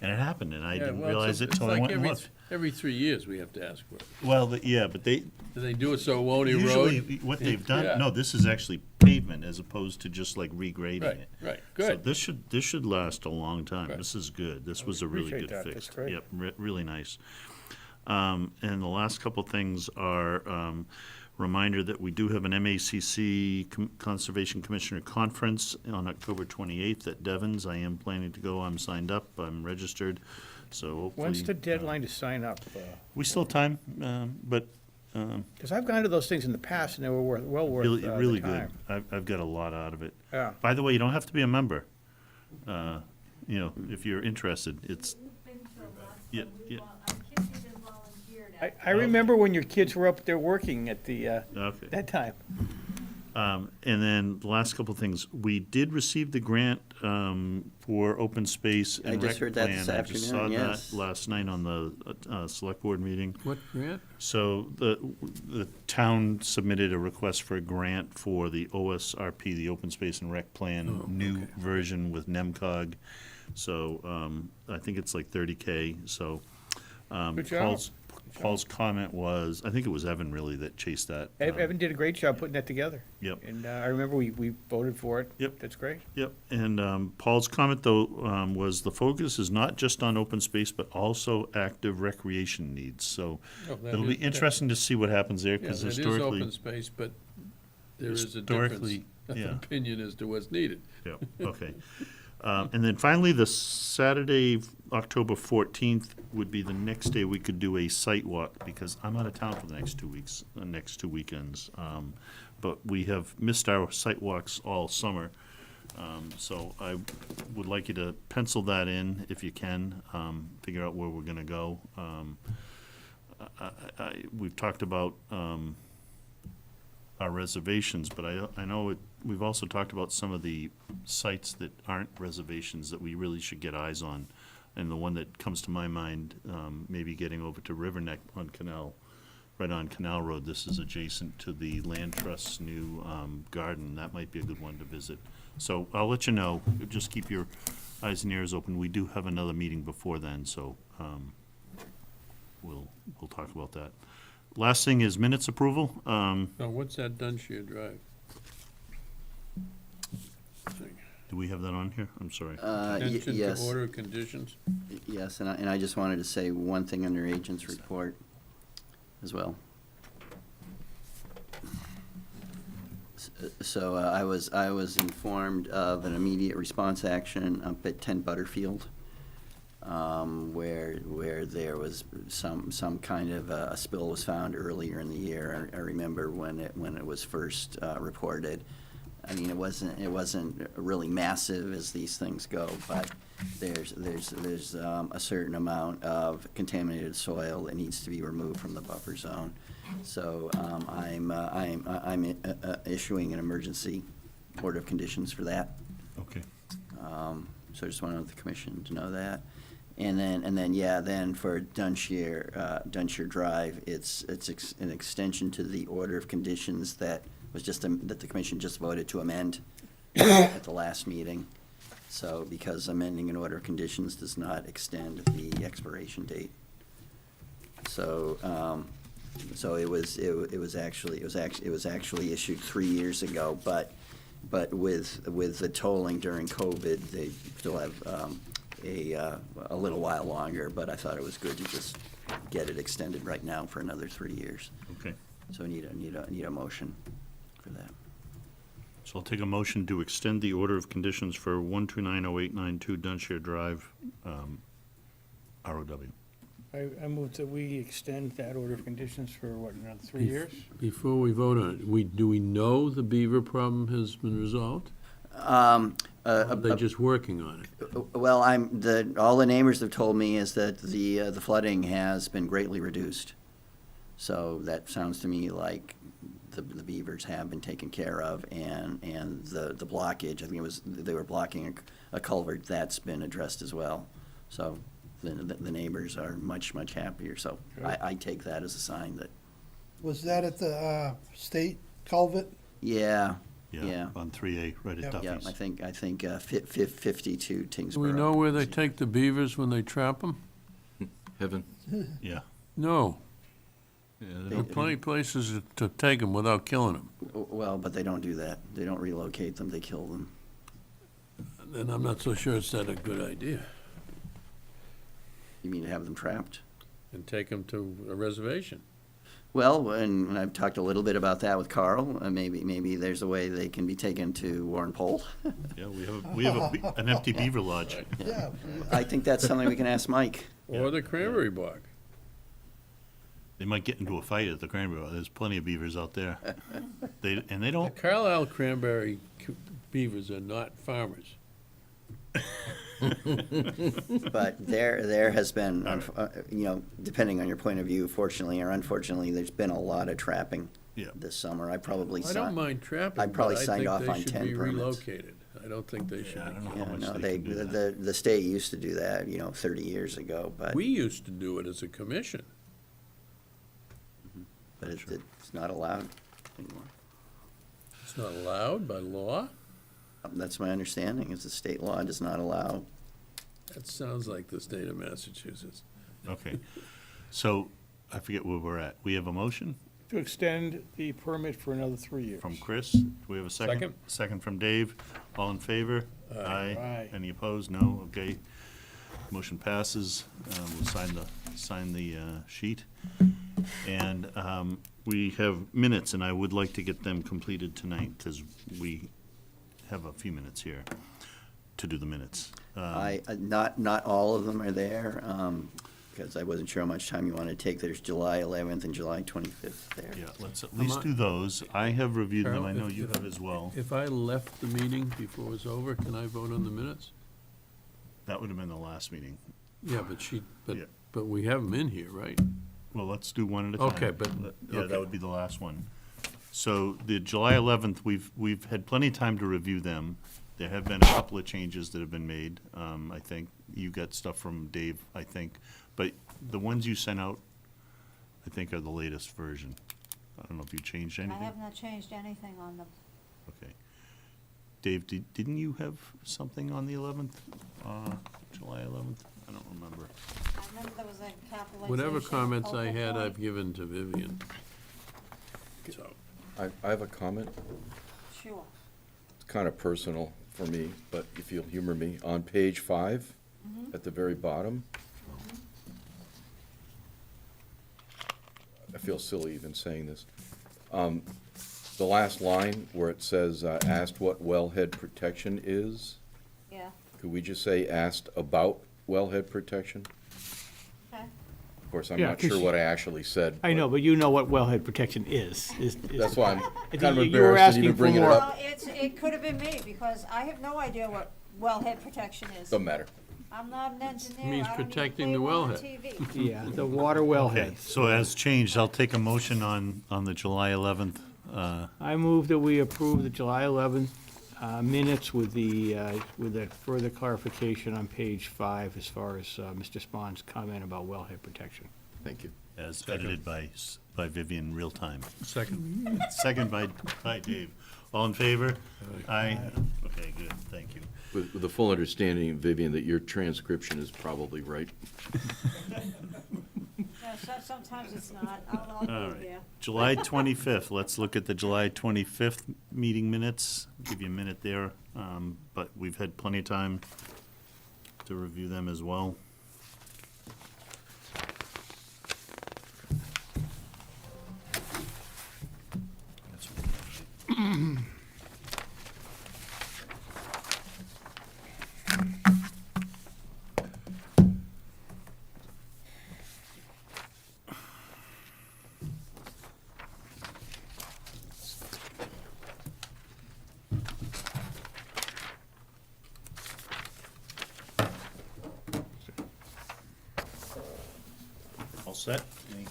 Speaker 2: and it happened, and I
Speaker 1: Yeah,
Speaker 2: didn't
Speaker 1: well,
Speaker 2: realize it till I went and looked.
Speaker 1: Every 3 years we have to ask for it.
Speaker 2: Well, yeah, but they,
Speaker 1: Do they do it so it won't erode?
Speaker 2: usually, what they've
Speaker 1: Yeah.
Speaker 2: done, no, this is actually pavement as opposed to just like regrading
Speaker 1: Right,
Speaker 2: it.
Speaker 1: right,
Speaker 2: So
Speaker 1: good.
Speaker 2: this should last a long time.
Speaker 1: Right.
Speaker 2: This is good. This was a really
Speaker 6: appreciate
Speaker 2: good
Speaker 6: that.
Speaker 2: fix.
Speaker 6: That's great.
Speaker 2: Yep, really nice. And the last couple things are, reminder that we do have an MACC Conservation Commissioner Conference on October 28th at Devon's. I am planning to go. I'm signed up. I'm registered. So hopefully.
Speaker 6: When's the deadline to sign up?
Speaker 2: We still have time, but
Speaker 6: Because I've gone to those things in the past and they were well worth
Speaker 2: really,
Speaker 6: the
Speaker 2: really good.
Speaker 6: time.
Speaker 2: I've got a lot out of it.
Speaker 6: Yeah.
Speaker 2: By the way, you don't have to be a member. If you're interested, it's, yeah, yeah.
Speaker 6: I remember when your kids were up there working at the,
Speaker 2: Okay.
Speaker 6: that time.
Speaker 2: And then the last couple of things, we did receive the grant for open space and
Speaker 4: I
Speaker 2: rec
Speaker 4: just heard that
Speaker 2: plan.
Speaker 4: this
Speaker 2: I just saw
Speaker 4: afternoon, yes.
Speaker 2: that last night on the select board meeting.
Speaker 1: What grant?
Speaker 2: So the town submitted a request for a grant for the OSRP, the Open Space and Rec Plan, new version with NEMCOG. So I think it's like 30K, so.
Speaker 6: Good job.
Speaker 2: Paul's comment was, I think it was Evan really that chased that.
Speaker 6: Evan did a great job putting that together.
Speaker 2: Yep.
Speaker 6: And I remember we voted for it.
Speaker 2: Yep.
Speaker 6: That's great.
Speaker 2: Yep, and Paul's comment, though, was the focus is not just on open space, but also active recreation needs. So
Speaker 1: Oh, that
Speaker 2: it'll be
Speaker 1: is-
Speaker 2: interesting to see what happens there,
Speaker 1: Yeah,
Speaker 2: because
Speaker 1: it is
Speaker 2: historically.
Speaker 1: open space, but there is a difference
Speaker 2: Historically,
Speaker 1: of
Speaker 2: yeah.
Speaker 1: opinion as to what's needed.
Speaker 2: Yeah, okay. And then finally, the Saturday, October 14th would be the next day we could do a site walk, because I'm out of town for the next 2 weeks, next 2 weekends. But we have missed our site walks all summer. So I would like you to pencil that in if you can, figure out where we're gonna go. We've talked about our reservations, but I know we've also talked about some of the sites that aren't reservations that we really should get eyes on. And the one that comes to my mind, maybe getting over to River Neck on Canal, right on Canal Road. This is adjacent to the Land Trust's new garden. That might be a good one to visit. So I'll let you know. Just keep your eyes and ears open. We do have another meeting before then, so we'll talk about that. Last thing is minutes approval.
Speaker 1: Now, what's that Dunshire Drive?
Speaker 2: Do we have that on here? I'm sorry.
Speaker 1: Attention to
Speaker 4: Yes,
Speaker 1: order of conditions?
Speaker 4: yes, and I just wanted to say one thing under agent's report as well. So I was informed of an immediate response action up at 10 Butterfield, where there was some kind of a spill was found earlier in the year. I remember when it was first reported. I mean, it wasn't really massive as these things go, but there's a certain amount of contaminated soil that needs to be removed from the buffer zone. So I'm issuing an emergency order of conditions for that.
Speaker 2: Okay.
Speaker 4: So I just wanted the commission to know that. And then for Dunshire Drive, it's an extension to the order of conditions that was that the commission just voted to amend at the last meeting. So because amending an order of conditions does not extend the expiration date. So it was actually issued 3 years ago, but with the tolling during COVID, they still have a little while longer, but I thought it was good to just get it extended right now for another 3 years.
Speaker 2: Okay.
Speaker 4: So I need a motion for that.
Speaker 2: So I'll take a motion to extend the order of conditions for 1290892 Dunshire Drive, ROW.
Speaker 6: I move that we extend that order of conditions for, what, another 3 years?
Speaker 1: Before we vote on it, do we know the beaver problem has been resolved? Or are they just working on it?
Speaker 4: Well, all the neighbors have told me is that the flooding has been greatly reduced. So that sounds to me like the beavers have been taken care of, and the blockage, I think they were blocking a culvert, that's been addressed as well. So the neighbors are much happier, so I take that as a sign that,
Speaker 9: Was that at the state culvert?
Speaker 4: yeah,
Speaker 2: On 3A, right at
Speaker 9: Yep.
Speaker 4: yeah,
Speaker 2: Duffy's.
Speaker 4: I think 52 Tingsboro.
Speaker 1: Do we know where they take the beavers when they trap them?
Speaker 5: Heaven.
Speaker 2: Yeah.
Speaker 1: No.
Speaker 5: Yeah,
Speaker 1: There are plenty of places to take them without killing them.
Speaker 4: Well, but they don't do that. They don't relocate them, they kill them.
Speaker 1: Then I'm not so sure it's that a good idea.
Speaker 4: You mean to have them trapped?
Speaker 1: And take them to a reservation.
Speaker 4: Well, and I've talked a little bit about that with Carl. Maybe there's a way they can be taken to Warren Pole.
Speaker 2: Yeah, we have an empty beaver lodge.
Speaker 9: Yeah.
Speaker 4: I think that's something we can ask Mike.
Speaker 1: Or the cranberry bog.
Speaker 2: They might get into a fight at the cranberry. There's plenty of beavers out there. They
Speaker 1: The
Speaker 2: don't.
Speaker 1: Carlisle cranberry beavers are not farmers.
Speaker 4: But there has been, depending on your point of view, fortunately or unfortunately, there's been a lot of trapping
Speaker 2: Yeah.
Speaker 4: this summer. I probably
Speaker 1: I don't mind trapping,
Speaker 4: I
Speaker 1: but
Speaker 4: probably
Speaker 1: I
Speaker 4: signed
Speaker 1: think
Speaker 4: off
Speaker 1: they
Speaker 4: on
Speaker 1: should
Speaker 4: 10
Speaker 1: be
Speaker 4: permits.
Speaker 1: relocated. I don't think they should
Speaker 2: Yeah, I don't know
Speaker 1: be.
Speaker 2: how
Speaker 4: Yeah,
Speaker 2: much
Speaker 4: no,
Speaker 2: they can do that.
Speaker 4: the state used to do that, 30 years ago, but
Speaker 1: We used to do it as a commission.
Speaker 4: it's not allowed anymore.
Speaker 1: It's not allowed by law.
Speaker 4: That's my understanding, is the state law does not allow.
Speaker 1: That sounds like the state of Massachusetts.
Speaker 2: Okay. So I forget where we're at. We have a motion
Speaker 6: To extend the permit for another 3 years.
Speaker 2: from Chris. Do we have a second?
Speaker 1: Second.
Speaker 2: Second from Dave. All in favor?
Speaker 6: Aye.
Speaker 2: Any opposed? No? Okay. Motion passes. We'll sign the sheet. And we have minutes, and I would like to get them completed tonight because we have a few minutes here. to do the minutes.
Speaker 4: Not all of them are there, because I wasn't sure how much time you want to take. There's July 11th and July 25th there.
Speaker 2: Yeah, let's at least do those. I have reviewed them, I know you have as well.
Speaker 1: If I left the meeting before it was over, can I vote on the minutes?
Speaker 2: That would have been the last meeting.
Speaker 1: Yeah,
Speaker 2: Yeah.
Speaker 1: but we have them in here, right?
Speaker 2: Well, let's do one at a time.
Speaker 1: Okay, but-
Speaker 2: Yeah,
Speaker 1: okay.
Speaker 2: that would be the last one. So the July 11th, we've had plenty of time to review them. There have been a couple of changes that have been made, I think. You got stuff from Dave, I think. But the ones you sent out, I think, are the latest version. I don't know if you changed
Speaker 14: I
Speaker 2: anything?
Speaker 14: have not changed anything on them.
Speaker 2: Okay. Dave, didn't you have something on the 11th, July 11th? I don't remember.
Speaker 14: I remember there was a capitalization.
Speaker 1: Whatever comments I
Speaker 14: focal
Speaker 1: had,
Speaker 14: point.
Speaker 1: I've given to Vivian. So,
Speaker 5: I have a comment.
Speaker 14: Sure.
Speaker 5: It's kind of personal for me, but if you'll humor me, on page 5, at the very bottom, I feel silly even saying this. The last line where it says, asked what wellhead protection is,
Speaker 14: Yeah,
Speaker 5: could we just say asked about wellhead protection?
Speaker 14: okay.
Speaker 5: Of course, I'm
Speaker 6: Yeah,
Speaker 5: not sure
Speaker 6: 'cause
Speaker 5: what I actually said.
Speaker 6: I know, but you know what wellhead protection is.
Speaker 5: That's why I'm
Speaker 6: You
Speaker 5: kind of
Speaker 6: were
Speaker 5: embarrassed to
Speaker 6: asking
Speaker 5: even
Speaker 6: for
Speaker 5: bring it
Speaker 6: more.
Speaker 5: up.
Speaker 14: Well, it could have been me, because I have no idea what wellhead protection is.
Speaker 5: Doesn't matter.
Speaker 14: I'm not an engineer.
Speaker 1: Means
Speaker 14: I don't even
Speaker 1: protecting
Speaker 14: play
Speaker 1: the
Speaker 14: one on
Speaker 1: wellhead.
Speaker 14: TV.
Speaker 6: Yeah, the water
Speaker 2: Okay,
Speaker 6: wellhead.
Speaker 2: so as changed, I'll take a motion on the July 11th.
Speaker 6: I move that we approve the July 11th minutes with the further clarification on page 5 as far as Mr. Spahn's comment about wellhead protection.
Speaker 5: Thank you.
Speaker 2: As edited by Vivian, real time.
Speaker 1: second.
Speaker 2: Second by Dave. All in favor? Aye. Okay, good, thank you.
Speaker 5: With the full understanding, Vivian, that your transcription is probably right.
Speaker 14: No, sometimes it's not. I'll
Speaker 2: All
Speaker 14: go
Speaker 2: right.
Speaker 14: there.
Speaker 2: July 25th, let's look at the July 25th meeting minutes. Give you a minute there, but we've had plenty of time to review them as well. All set? Any-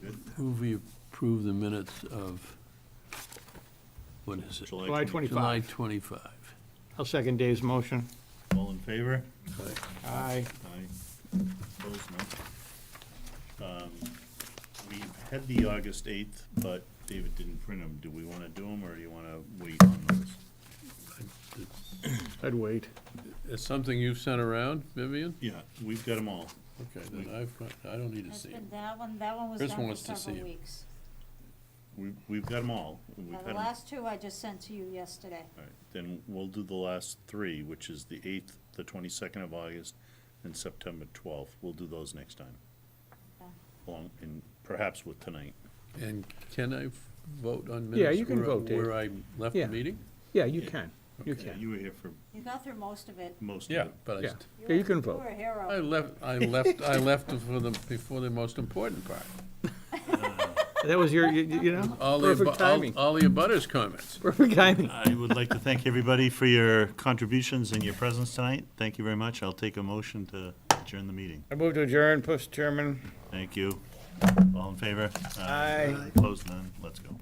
Speaker 2: Good.
Speaker 1: Move we approve the minutes of, what is it?
Speaker 6: July 25.
Speaker 1: July 25.
Speaker 6: I'll second Dave's motion.
Speaker 2: All in favor?
Speaker 6: Aye.
Speaker 2: Aye. Opposed, no. We had the August 8th, but David didn't print them. Do we want to do them, or do you want to wait on those?
Speaker 6: I'd wait.
Speaker 1: Is something you've sent around, Vivian?
Speaker 2: Yeah, we've got them all.
Speaker 1: Okay, then I don't need to
Speaker 14: It's
Speaker 1: see
Speaker 14: been
Speaker 1: it.
Speaker 14: that one was
Speaker 1: Chris
Speaker 14: done for
Speaker 1: wants to see
Speaker 14: several
Speaker 1: it.
Speaker 14: weeks.
Speaker 2: We've got them all. We've
Speaker 14: Now,
Speaker 2: had
Speaker 14: the
Speaker 2: 'em-
Speaker 14: last two I just sent to you yesterday.
Speaker 2: All right, then we'll do the last three, which is the 8th, the 22nd of August, and September 12th. We'll do those next time.
Speaker 14: Okay.
Speaker 2: Along, and perhaps with tonight.
Speaker 1: And can I vote on minutes?
Speaker 6: Yeah, you can
Speaker 1: where-
Speaker 6: vote, Dave.
Speaker 1: Where I left
Speaker 6: Yeah.
Speaker 1: the meeting?
Speaker 6: Yeah, you can. You
Speaker 2: Okay,
Speaker 6: can.
Speaker 2: You were here for
Speaker 14: You got through most of it.
Speaker 2: most of
Speaker 1: Yeah,
Speaker 2: it.
Speaker 1: but
Speaker 6: Yeah. Yeah, you can vote.
Speaker 14: You were a hero.
Speaker 1: I left before the most important part.
Speaker 6: That was your, you know,
Speaker 1: All the
Speaker 6: perfect timing.
Speaker 1: all the abutters comments.
Speaker 6: Perfect timing.
Speaker 2: I would like to thank everybody for your contributions and your presence tonight. Thank you very much. I'll take a motion to adjourn the meeting.
Speaker 6: I move to adjourn, Chairman.
Speaker 2: Thank you. All in favor?
Speaker 6: Aye.
Speaker 2: Opposed, none. Let's go.